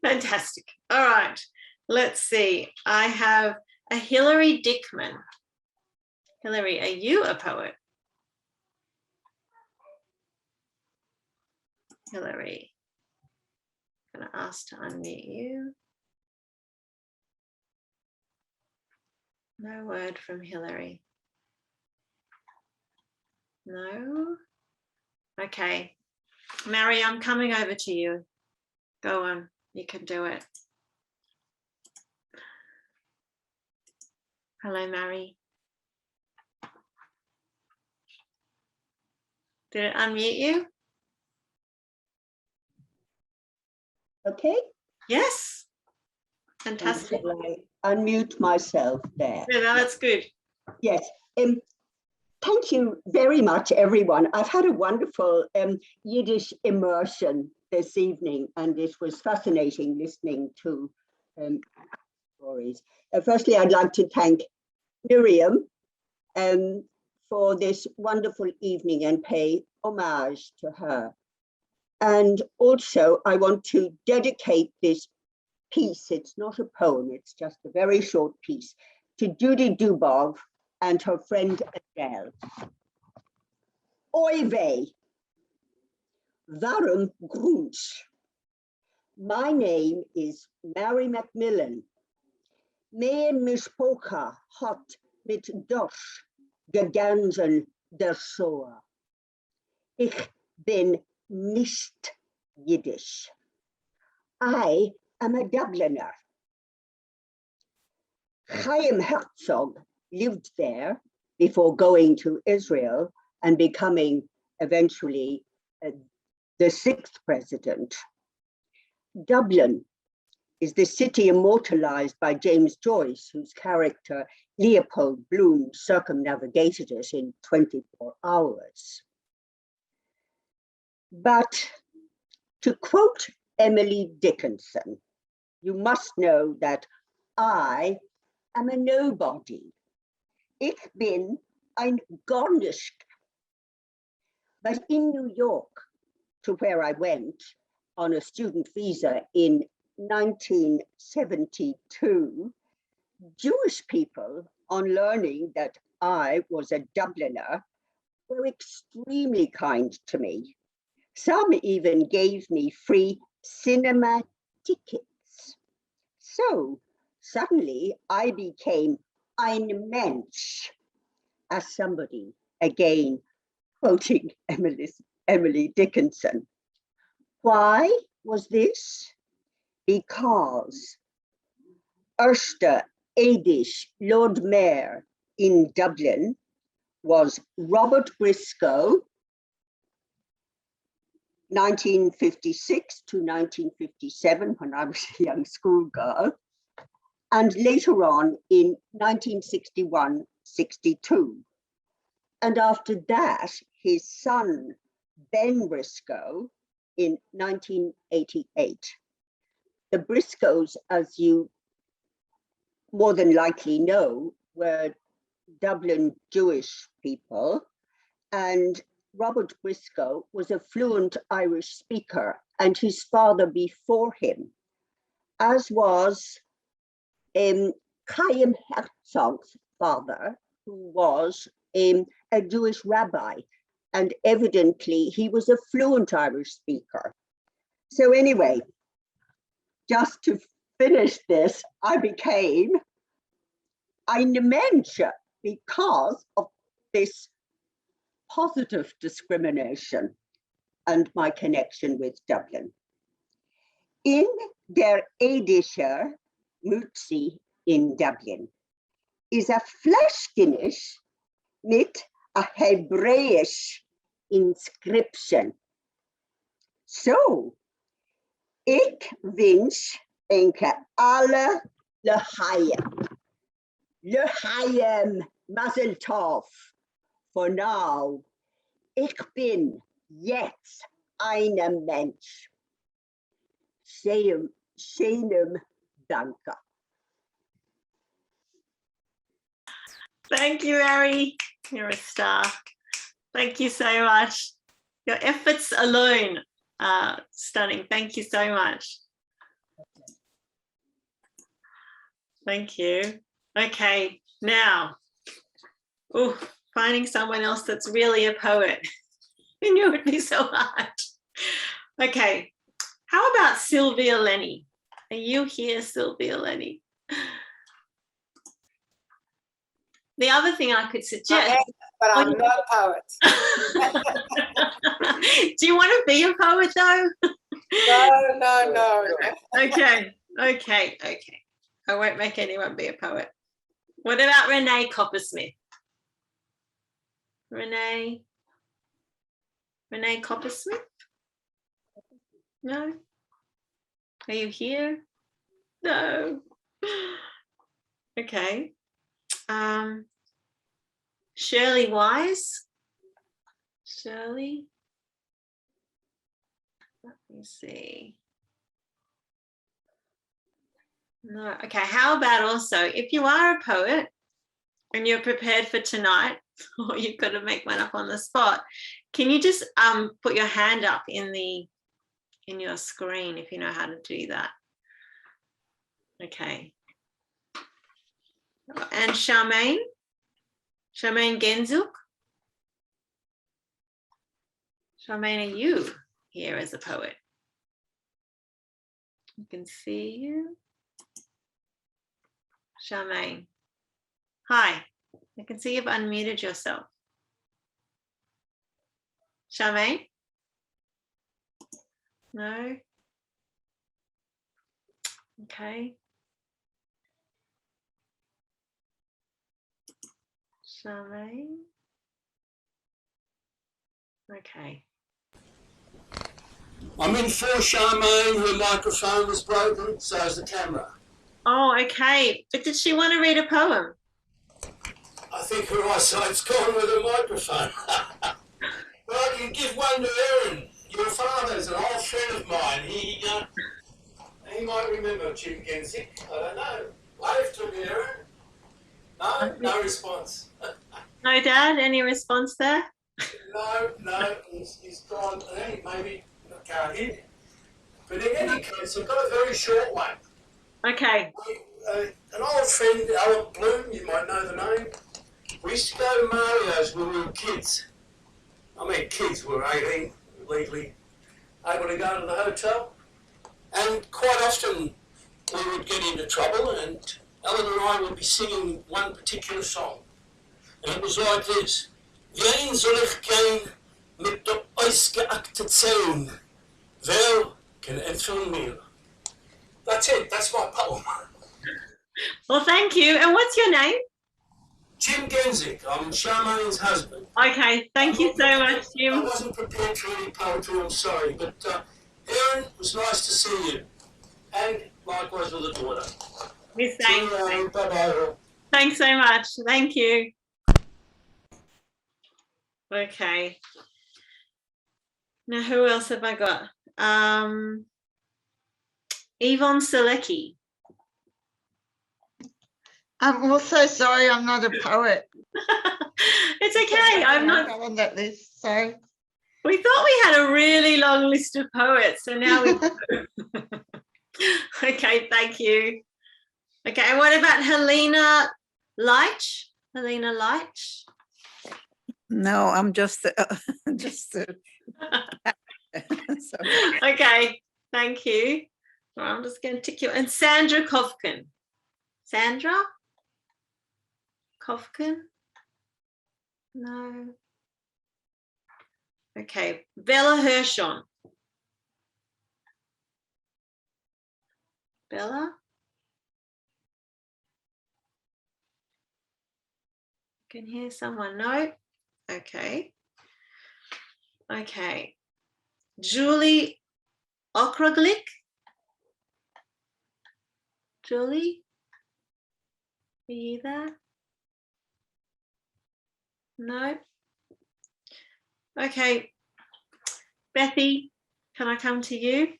fantastic. All right, let's see. I have a Hilary Dickman. Hilary, are you a poet? Hilary, I'm going to ask to unmute you. No word from Hilary. No. Okay. Mary, I'm coming over to you. Go on, you can do it. Hello, Mary. Did it unmute you? Okay. Yes. Fantastic. Shall I unmute myself there? Yeah, no, that's good. Yes. Thank you very much, everyone. I've had a wonderful Yiddish immersion this evening, and it was fascinating listening to stories. Firstly, I'd like to thank Miriam for this wonderful evening and pay homage to her. And also, I want to dedicate this piece. It's not a poem, it's just a very short piece, to Judy Dubov and her friend Adele. Oy vey, warum grunsch? My name is Mary Macmillan. Mein Mishpocha hat mit Dosch gegangen der Shoah. Ich bin nicht Yiddish. I am a Dubliner. Chaim Herzog lived there before going to Israel and becoming eventually the 6th president. Dublin is the city immortalized by James Joyce, whose character Leopold Bloom circumnavigated it in 24 hours. But to quote Emily Dickinson, you must know that I am a nobody. Ich bin ein Garnisch. But in New York, to where I went on a student visa in 1972, Jewish people, on learning that I was a Dubliner, were extremely kind to me. Some even gave me free cinema tickets. So suddenly I became ein Mensch, as somebody, again quoting Emily Dickinson. Why was this? Because Erster Yiddish Lord Mayor in Dublin was Robert Briscoe, 1956 to 1957, when I was a young schoolgirl, and later on in 1961-62. And after that, his son, Ben Briscoe, in 1988. The Briscoes, as you more than likely know, were Dublin Jewish people, and Robert Briscoe was a fluent Irish speaker, and his father before him, as was Chaim Herzog's father, who was a Jewish rabbi, and evidently he was a fluent Irish speaker. So anyway, just to finish this, I became eine Mensch because of this positive discrimination and my connection with Dublin. In der Edischer Mutzi in Dublin is a Fleischgenisch mit a Hebräisch inscription. So, ik wens enke alle L'chaim, Mazel Tov. For now, ich bin jetzt eine Mensch. Schönem Danke. Thank you, Ari. You're a star. Thank you so much. Your efforts alone are stunning. Thank you so much. Thank you. Okay, now, finding someone else that's really a poet. I knew it would be so hard. Okay, how about Sylvia Lenny? Are you here, Sylvia Lenny? The other thing I could suggest. But I'm not a poet. Do you want to be a poet though? No. Okay. I won't make anyone be a poet. What about Renee Coppersmith? Renee Coppersmith? No? Are you here? No. Okay. Shirley Wise? Shirley? Let me see. No, okay, how about also, if you are a poet and you're prepared for tonight, or you've got to make one up on the spot, can you just put your hand up in your screen if you know how to do that? Okay. And Charmaine Genzuk? Charmaine, are you here as a poet? I can see you. Charmaine. Hi, I can see you've unmuted yourself. Charmaine? No? Okay. Charmaine? Okay. I'm in for Charmaine, her microphone was broken, so is the camera. Oh, okay. But did she want to read a poem? I think her eyesight's gone with her microphone. But I can give one to Aaron. Your father's an old friend of mine. He might remember Jim Genzik. I don't know. Wave to me, Aaron. No response. No, Dad, any response there? No, he's gone. Maybe I can't hear. But in any case, I've got a very short one. Okay. An old friend, Alan Bloom, you might know the name. We used to go to Mario's when we were kids. I mean, kids, we were 18, legally able to go to the hotel. And quite often we would get into trouble, and Alan and I would be singing one particular song. And it was like this. Wen soll ich gehen mit der ausgeackten Zähne? Wer kann entfernen mir? That's it, that's my poem. Well, thank you. And what's your name? Jim Genzik, I'm Charmaine's husband. Okay, thank you so much, I Jim. wasn't prepared for any poetry, I'm sorry, but Erin, it was nice to see you. And likewise with the daughter. Miss Dane. Bye-bye. Thanks so much. Thank you. Okay. Now, who else have I got? Yvonne Selecki. I'm also sorry I'm not a poet. It's okay. I'm not on that list. So we thought we had a really long list of poets, so now we do. Okay, thank you. Okay, and what about Helena Leitch? Helena Leitch? No, I'm just Okay, thank you. Well, I'm just going to tick you. And Sandra Kovkin. Sandra Kovkin? No. Okay, Bella Hershon. Bella? Can hear someone? No? Okay. Okay. Julie Okraglik. Julie? Are you there? No? Okay. Bethy, can I come to you?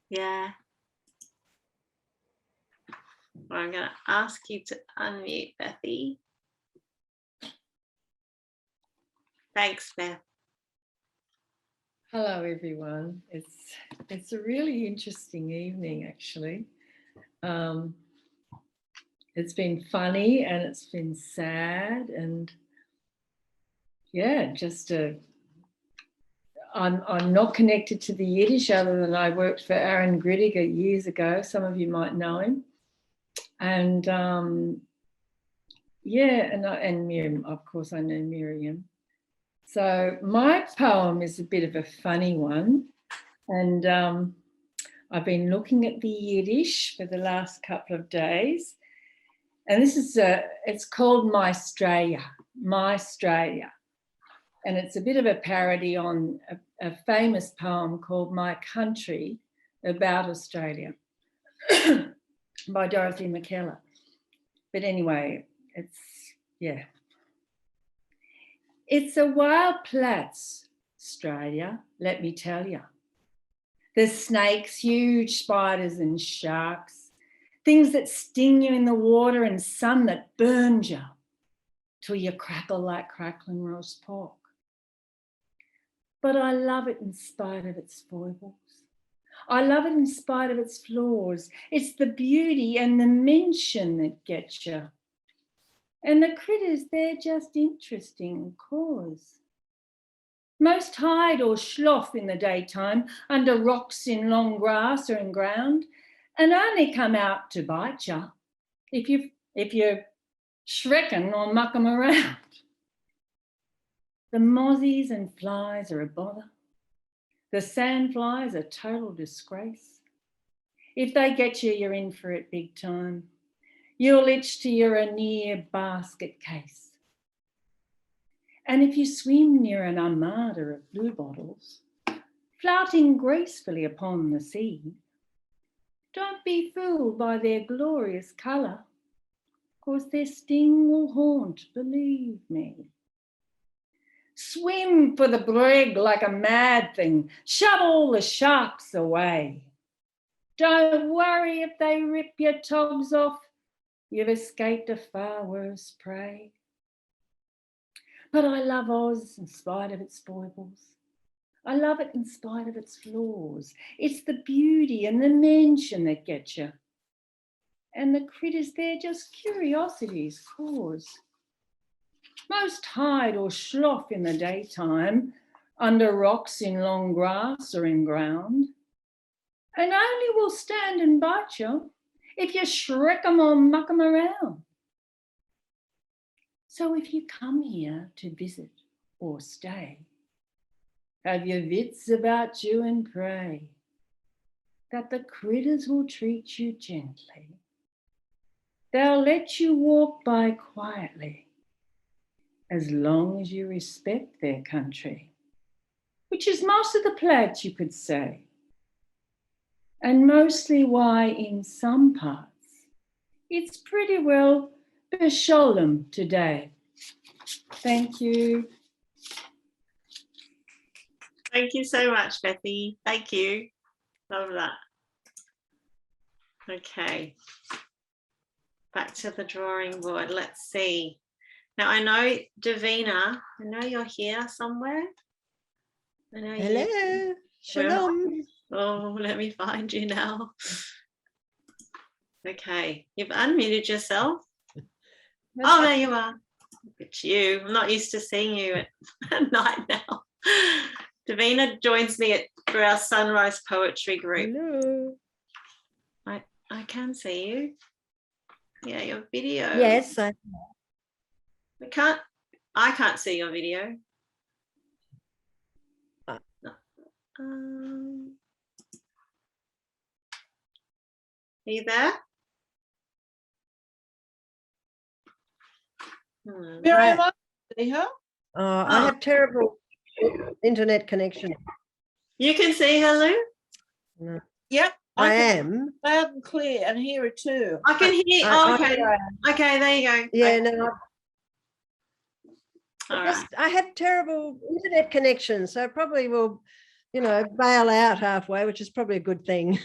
Yeah. I'm going to ask you to unmute, Bethy. Thanks, Beth. Hello, everyone. It's a really interesting evening, actually. It's been funny and it's been sad, and yeah, just I'm not connected to the Yiddish other than I worked for Aaron Grittiger years ago. Some of you might know him, and yeah, and Miriam, of course, I know Miriam. So my poem is a bit of a funny one, and I've been looking at the Yiddish for the last couple of days, and this is it's called My Australia, and it's a bit of a parody on a famous poem called My Country about Australia by Dorothy McKellar. But anyway, yeah. It's a wild place, Australia, let me tell you. There's snakes, huge spiders and sharks, things that sting you in the water and sun that burns you till you crackle like crackling roast pork. But I love it in spite of its foibles. I love it in spite of its flaws. It's the beauty and the mention that gets you. And the critters, they're just interesting cause. Most hide or slough in the daytime under rocks in long grass or in ground, and only come out to bite you if you're shrekin or muck 'em around. The mozzies and flies are a bother. The sandflies a total disgrace. If they get you, you're in for it big time. You'll itch to your near basket case. And if you swim near an armada of bluebottles, flouting gracefully upon the sea, don't be fooled by their glorious colour, 'cause their sting will haunt, believe me. Swim for the brig like a mad thing, shut all the sharks away. Don't worry if they rip your togs off, you've escaped a far worse prey. But I love Oz in spite of its foibles. I love it in spite of its flaws. It's the beauty and the mention that get you. And the critters, they're just curiosities cause. Most hide or slough in the daytime under rocks in long grass or in ground, and only will stand and bite you if you shrek 'em or muck 'em around. So if you come here to visit or stay, have your wits about you and pray that the critters will treat you gently They'll let you walk by quietly, as long as you respect their country, which is most of the Platt, you could say, and mostly why in some parts it's pretty well besholem today. Thank you. Thank you so much, Bethy. Thank you. Love that. Okay. Back to the drawing board. Let's see. Now I know, Davina, I know you're here somewhere. I know Hello. Shalom. Oh, let me find you now. Okay, you've unmuted yourself. Oh, there you are. Look at you. I'm not used to seeing you at night now. Davina joins me for our sunrise poetry group. Hello. I can see you. Yeah, your video. Yes. I can't see your video. Are you there? Miriam, I see her. I have terrible internet connection. You can see her, Lou? No. Yep. I can am. loud and clear and hear it too. I can hear. Okay. Okay, there you go. Yeah, Okay. no. I have terrible internet connection, so I probably will, bail out halfway, which is probably a good thing.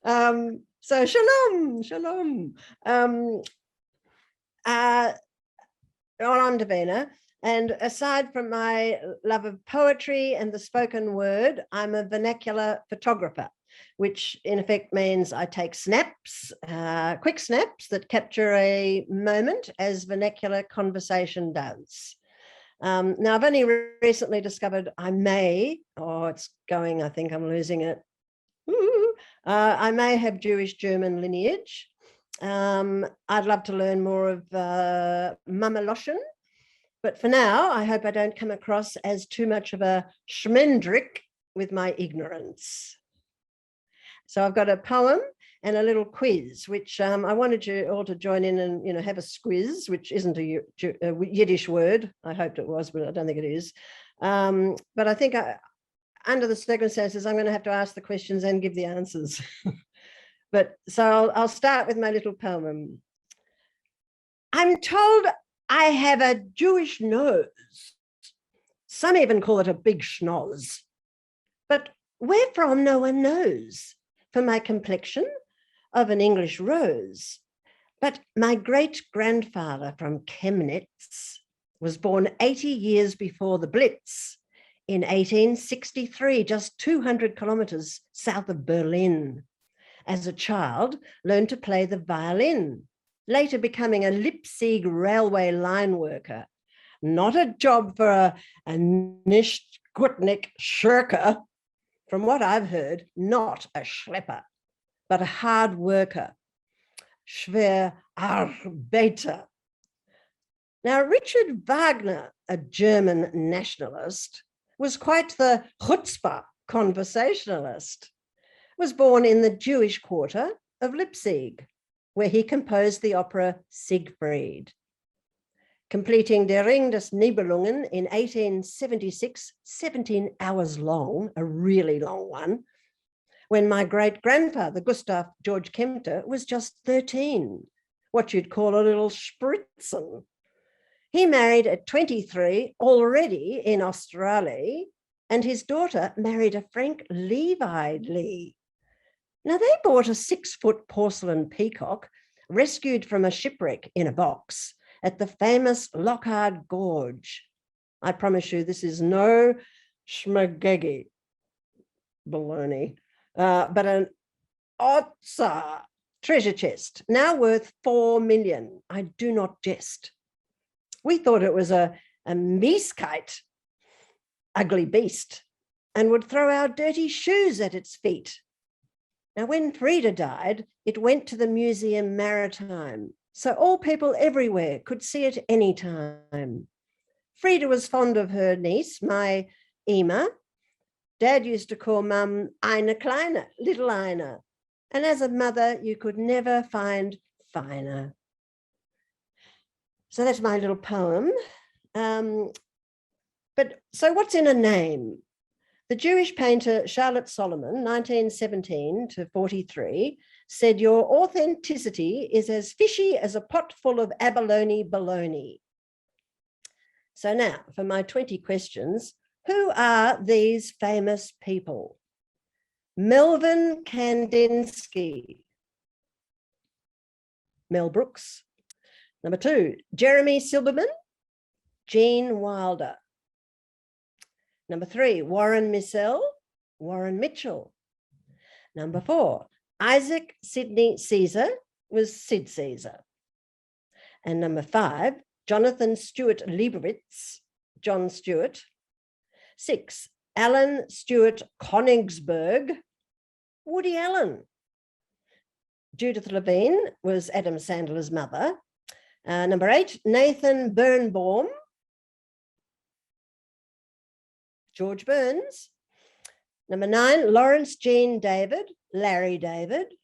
So shalom, shalom. I'm Davina, and aside from my love of poetry and the spoken word, I'm a vernacular photographer, which in effect means I take snaps, quick snaps that capture a moment as vernacular conversation does. Now, I've only recently discovered I may, it's going, I think I'm losing it. I may have Jewish-German lineage. I'd love to learn more of Mamaloshen, but for now, I hope I don't come across as too much of a schmendrick with my ignorance. So I've got a poem and a little quiz, which I wanted you all to join in and have a squiz, which isn't a Yiddish word. I hoped it was, but I don't think it is. But I think under the circumstances, I'm going to have to ask the questions and give the answers. But so I'll start with my little poem. I'm told I have a Jewish nose. Some even call it a big schnoz. But where from, no one knows. For my complexion, of an English rose. But my great-grandfather from Chemnitz was born 80 years before the Blitz in 1863, just 200 kilometers south of Berlin. As a child, learned to play the violin, later becoming a Leipzig railway line worker. Not a job for a Nicht-Gutnik shirker. From what I've heard, not a schlepper, but a hard worker. Schwer Arbeiter. Now, Richard Wagner, a German nationalist, was quite the chutzpah conversationalist. Was born in the Jewish quarter of Leipzig, where he composed the opera Siegfried. Completing Der Ring des Nibelungen in 1876, 17 hours long, a really long one, when my great-grandfather, Gustav George Kempter, was just 13, what you'd call a little spritzen. He married at 23, already in Australia, and his daughter married a Frank Levi Lee. Now, they bought a 6-foot porcelain peacock rescued from a shipwreck in a box at the famous Lockhart Gorge. I promise you, this is no schmagegi baloney, but an Otsa treasure chest, now worth 4 million. I do not jest. We thought it was a mieskite, ugly beast, and would throw our dirty shoes at its feet. Now, when Frida died, it went to the Museum Maritime, so all people everywhere could see it any time. Frida was fond of her niece, my Ema. Dad used to call Mum Eine Kleine, little Ina. And as a mother, you could never find finer. So that's my little poem. But so what's in a name? The Jewish painter Charlotte Solomon, 1917 to 43, said, "Your authenticity is as fishy as a pot full of abalone bologna." So now for my 20 questions. Who are these famous people? Melvin Kandinsky. Mel Brooks. Number 2, Jeremy Silberman. Gene Wilder. Number 3, Warren Missel. Warren Mitchell. Number 4, Isaac Sidney Caesar was Sid Caesar. And number 5, Jonathan Stewart Leibowitz, John Stewart. 6, Alan Stewart Konigsberg, Woody Allen. Judith Levine was Adam Sandler's mother. Number 8, Nathan Birnbaum, George Burns. Number 9, Lawrence Jean David, Larry David.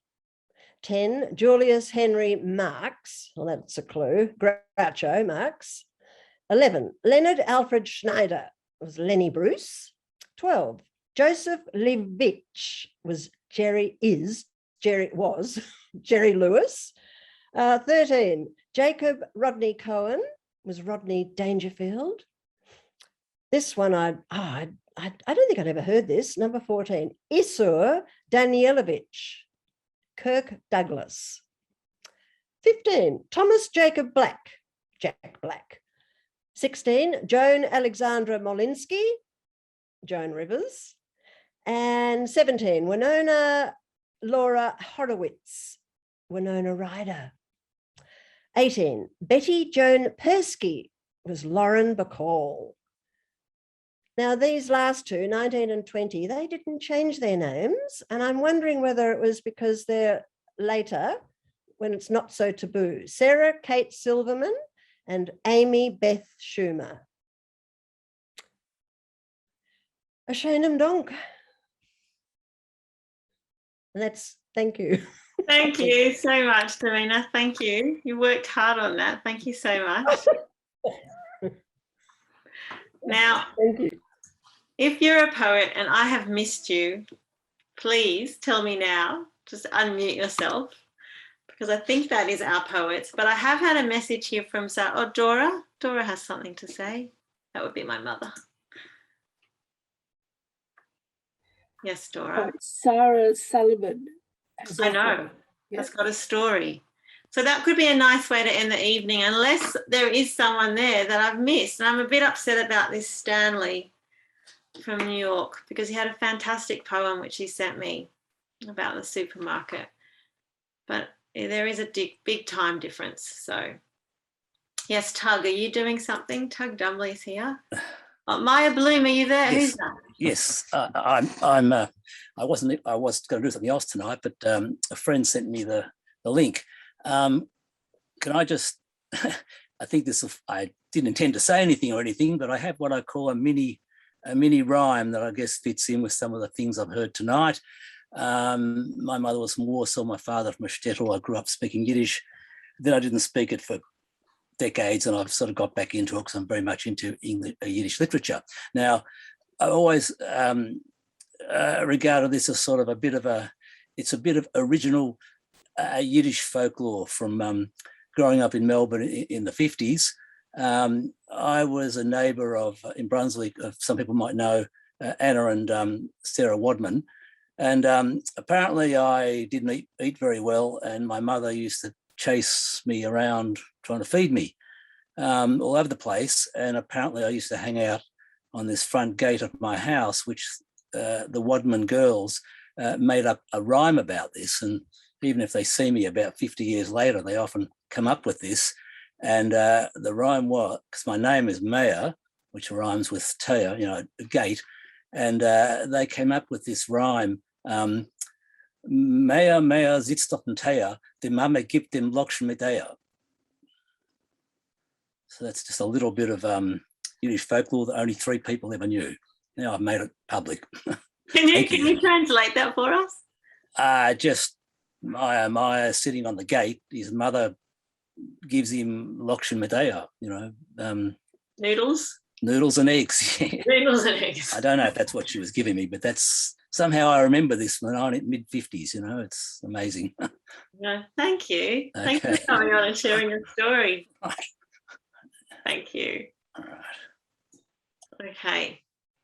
10, Julius Henry Marx, well, that's a clue, Groucho Marx. 11, Leonard Alfred Schneider was Lenny Bruce. 12, Joseph Levitch was Jerry Lewis. 13, Jacob Rodney Cohen was Rodney Dangerfield. This one, I don't think I'd ever heard this. Number 14, Isur Danielovich, Kirk Douglas. 15, Thomas Jacob Black, Jack Black. 16, Joan Alexandra Molinsky, Joan Rivers. And 17, Winona Laura Horowitz, Winona Ryder. 18, Betty Joan Persky was Lauren Bacall. Now, these last two, 19 and 20, they didn't change their names. And I'm wondering whether it was because they're later, when it's not so taboo. Sarah Kate Silverman and Amy Beth Schumer. Ashanam Donk. And that's, thank you. Thank you so much, Davina. Thank you. You worked hard on that. Thank you so much. Now, thank you. If you're a poet and I have missed you, please tell me now. Just unmute yourself, because I think that is our poets. But I have had a message here from Sarah. Oh, Dora. Dora has something to say. That would be my mother. Yes, Dora. Sarah Sullivan. I know. Has got a story. So that could be a nice way to end the evening, unless there is someone there that I've missed. And I'm a bit upset about this Stanley from New York, because he had a fantastic poem which he sent me about the supermarket. But there is a big time difference. So yes, Tug, are you doing something? Tug Dumbley's here. Oh, Maya Bloom, are you there? Yes. Who's that? Yes, I was going to do something else tonight, but a friend sent me the link. Can I just, I think I didn't intend to say anything or anything, but I have what I call a mini rhyme that I guess fits in with some of the things I've heard tonight. My mother was from Warsaw, my father from Shtetl. I grew up speaking Yiddish. Then I didn't speak it for decades, and I've sort of got back into it because I'm very much into English, Yiddish literature. Now, I always regarded this as sort of it's a bit of original Yiddish folklore from growing up in Melbourne in the 50s. I was a neighbour in Brunswick, some people might know, Anna and Sarah Wadman. And apparently I didn't eat very well, and my mother used to chase me around trying to feed me all over the place. And apparently I used to hang out on this front gate of my house, which the Wadman girls made up a rhyme about this. And even if they see me about 50 years later, they often come up with this. And the rhyme was, because my name is Meyer, which rhymes with Taya, gate. And they came up with this rhyme, Meyer sitzt auf dem Teher, die Mama gibt dem Lokschen mit Eier. So that's just a little bit of Yiddish folklore that only 3 people ever knew. Now I've made it public. Can you translate that for us? Just Maya sitting on the gate, his mother gives him lokshin medea, Noodles? Noodles and eggs. Noodles and eggs. I don't know if that's what she was giving me, but that's somehow I remember this when I was in mid-50s, it's amazing. Yeah, thank you. Okay. Thank you for coming on and sharing your story. Thank you. All right. Okay.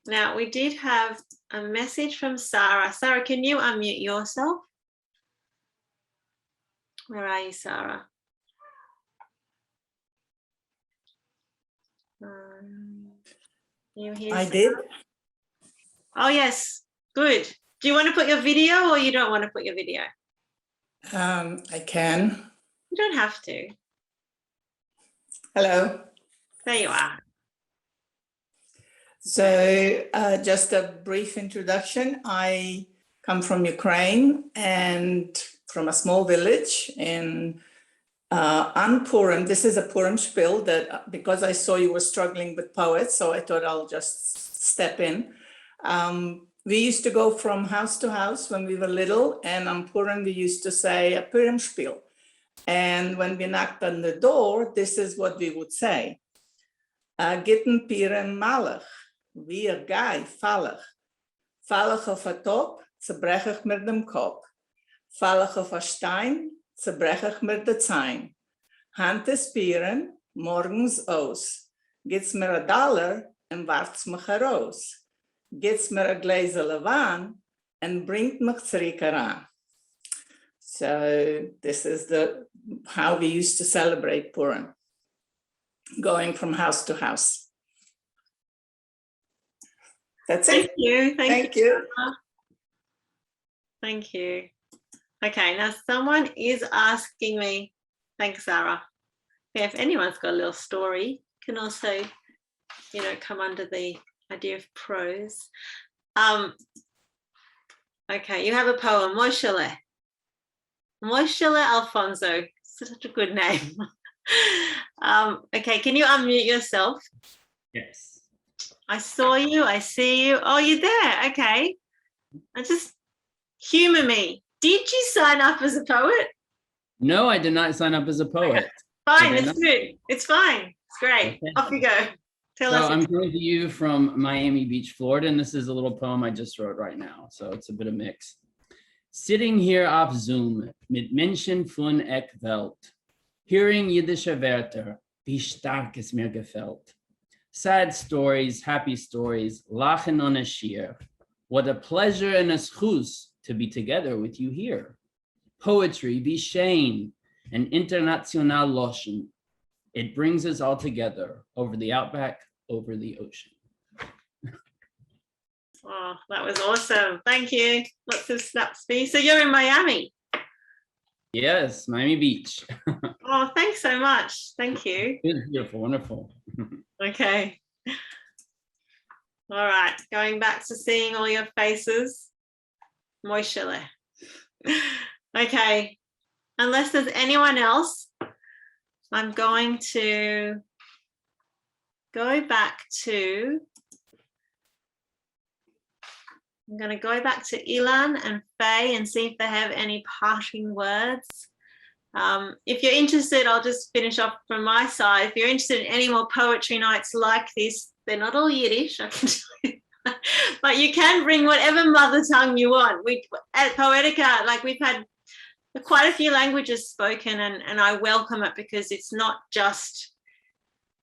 Now, we did have a message from Sarah. Sarah, can you unmute yourself? Where are you, Sarah? You here? I did. Oh, yes. Good. Do you want to put your video or you don't want to put your video? I can. You don't have to. Hello. There you are. So just a brief introduction. I come from Ukraine and from a small village in on Purim. This is a Purim spiel that because I saw you were struggling with poets, so I thought I'll just step in. We used to go from house to house when we were little, and on Purim we used to say a Purim spiel. And when we knocked on the door, this is what we would say. Gitten Purim malach, wie a guy, fallig. Fallig auf a top, zerbrech ich mit dem Kopf. Fallig auf a stein, zerbrech ich mit der Zein. Hand des Pieren, morgens aus. Gibt's mir a dollar en wart's mich heraus. Gibt's mir a gläsele Wein en bringt mich zurück heran. So this is how we used to celebrate Purim, going from house to house. That's it. Thank you. Thank you. Thank you. Okay, now someone is asking me, thanks, Sarah. Yeah, if anyone's got a little story, can also, come under the idea of prose. Okay, you have a poem, Moshele. Moshele Alfonso, such a good name. Okay, can you unmute yourself? Yes. I saw you, I see you. Oh, you're there, okay. Humor me. Did you sign up as a poet? No, I did not sign up as a poet. Fine, it's good. It's fine. It's great. Okay. Off you go. Tell us. I'm coming to you from Miami Beach, Florida, and this is a little poem I just wrote right now. So it's a bit of mix. Sitting here auf Zoom mit Menschen von Welt, hearing Yiddische Wörter, wie stark es mir gefällt. Sad stories, happy stories, lachen on a shir. What a pleasure and a schus to be together with you here. Poetry, Bishain, and international loschen. It brings us all together over the outback, over the ocean. Oh, that was awesome. Thank you. Lots of snaps for you. So you're in Miami? Yes, Miami Beach. Oh, thanks so much. Thank you. It's beautiful, wonderful. Okay. All right, going back to seeing all your faces. Moishele. Okay, unless there's anyone else, I'm going to go back to Ilan and Faye and see if they have any parting words. If you're interested, I'll just finish off from my side. If you're interested in any more poetry nights like this, they're not all Yiddish, I can tell you. But you can bring whatever mother tongue you want. At Poetica, we've had quite a few languages spoken, and I welcome it because it's not just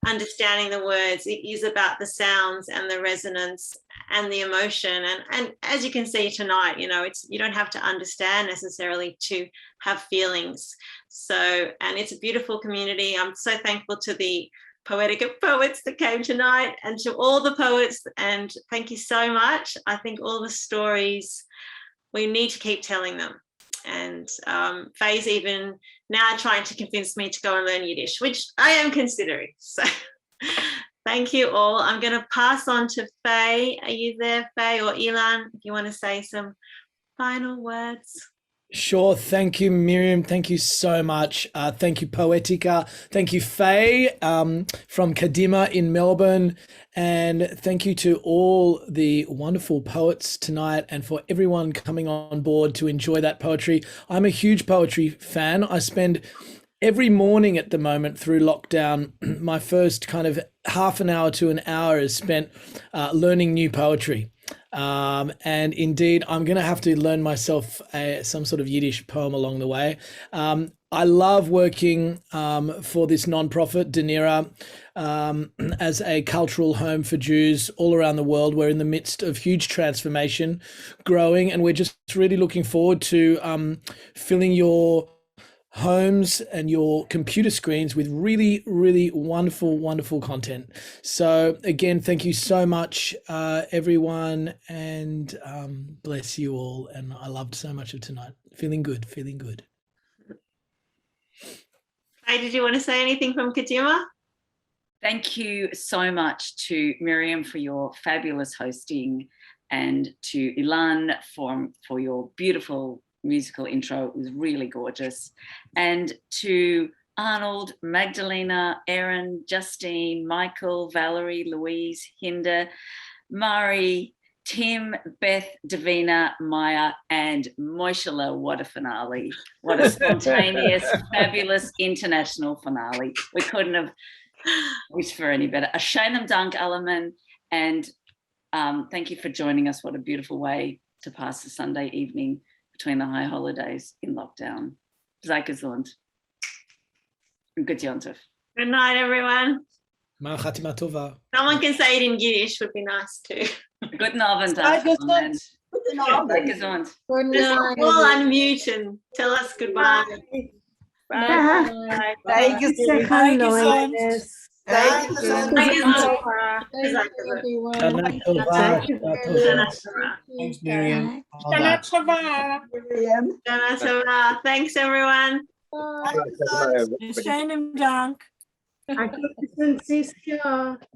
understanding the words. It is about the sounds and the resonance and the emotion. And as you can see tonight, you don't have to understand necessarily to have feelings. So, and it's a beautiful community. I'm so thankful to the Poetica poets that came tonight and to all the poets, and thank you so much. I think all the stories, we need to keep telling them. And Faye's even now trying to convince me to go and learn Yiddish, which I am considering. So thank you all. I'm going to pass on to Faye. Are you there, Faye, or Ilan, if you want to say some final words? Sure. Thank you, Miriam. Thank you so much. Thank you, Poetica. Thank you, Faye, from Kadimah in Melbourne. And thank you to all the wonderful poets tonight and for everyone coming on board to enjoy that poetry. I'm a huge poetry fan. I spend every morning at the moment through lockdown, my first kind of half an hour to an hour is spent learning new poetry. And indeed, I'm going to have to learn myself some sort of Yiddish poem along the way. I love working for this nonprofit, Dunera, as a cultural home for Jews all around the world. We're in the midst of huge transformation, growing, and we're just really looking forward to filling your homes and your computer screens with really, really wonderful content. So again, thank you so much, everyone, and bless you all. And I loved so much of tonight. Feeling good. Hey, did you want to say anything from Kadimah? Thank you so much to Miriam for your fabulous hosting, and to Ilan for your beautiful musical intro. It was really gorgeous. And to Arnold, Magdalena, Erin, Justine, Michael, Valerie, Louise, Hinder, Mari, Tim, Beth, Davina, Maya, and Moishala. What a finale. What a spontaneous, fabulous international finale. We couldn't have wished for any better. A Shalom Dank, Alaman, and thank you for joining us. What a beautiful way to pass the Sunday evening between the high holidays in lockdown. Sei gesund. Good Yontov. Good night, everyone. Ma Chatima Tova. Someone can say it in Yiddish, would be nice too. Good Abend. Sei gesund. Sei gesund. Good night. We'll unmute and tell us goodbye. Bye. Sei gesund. Sei gesund. Sei gesund. Thanks, Miriam. Shana Tova. Thanks, everyone. Schönen Dank. Danke,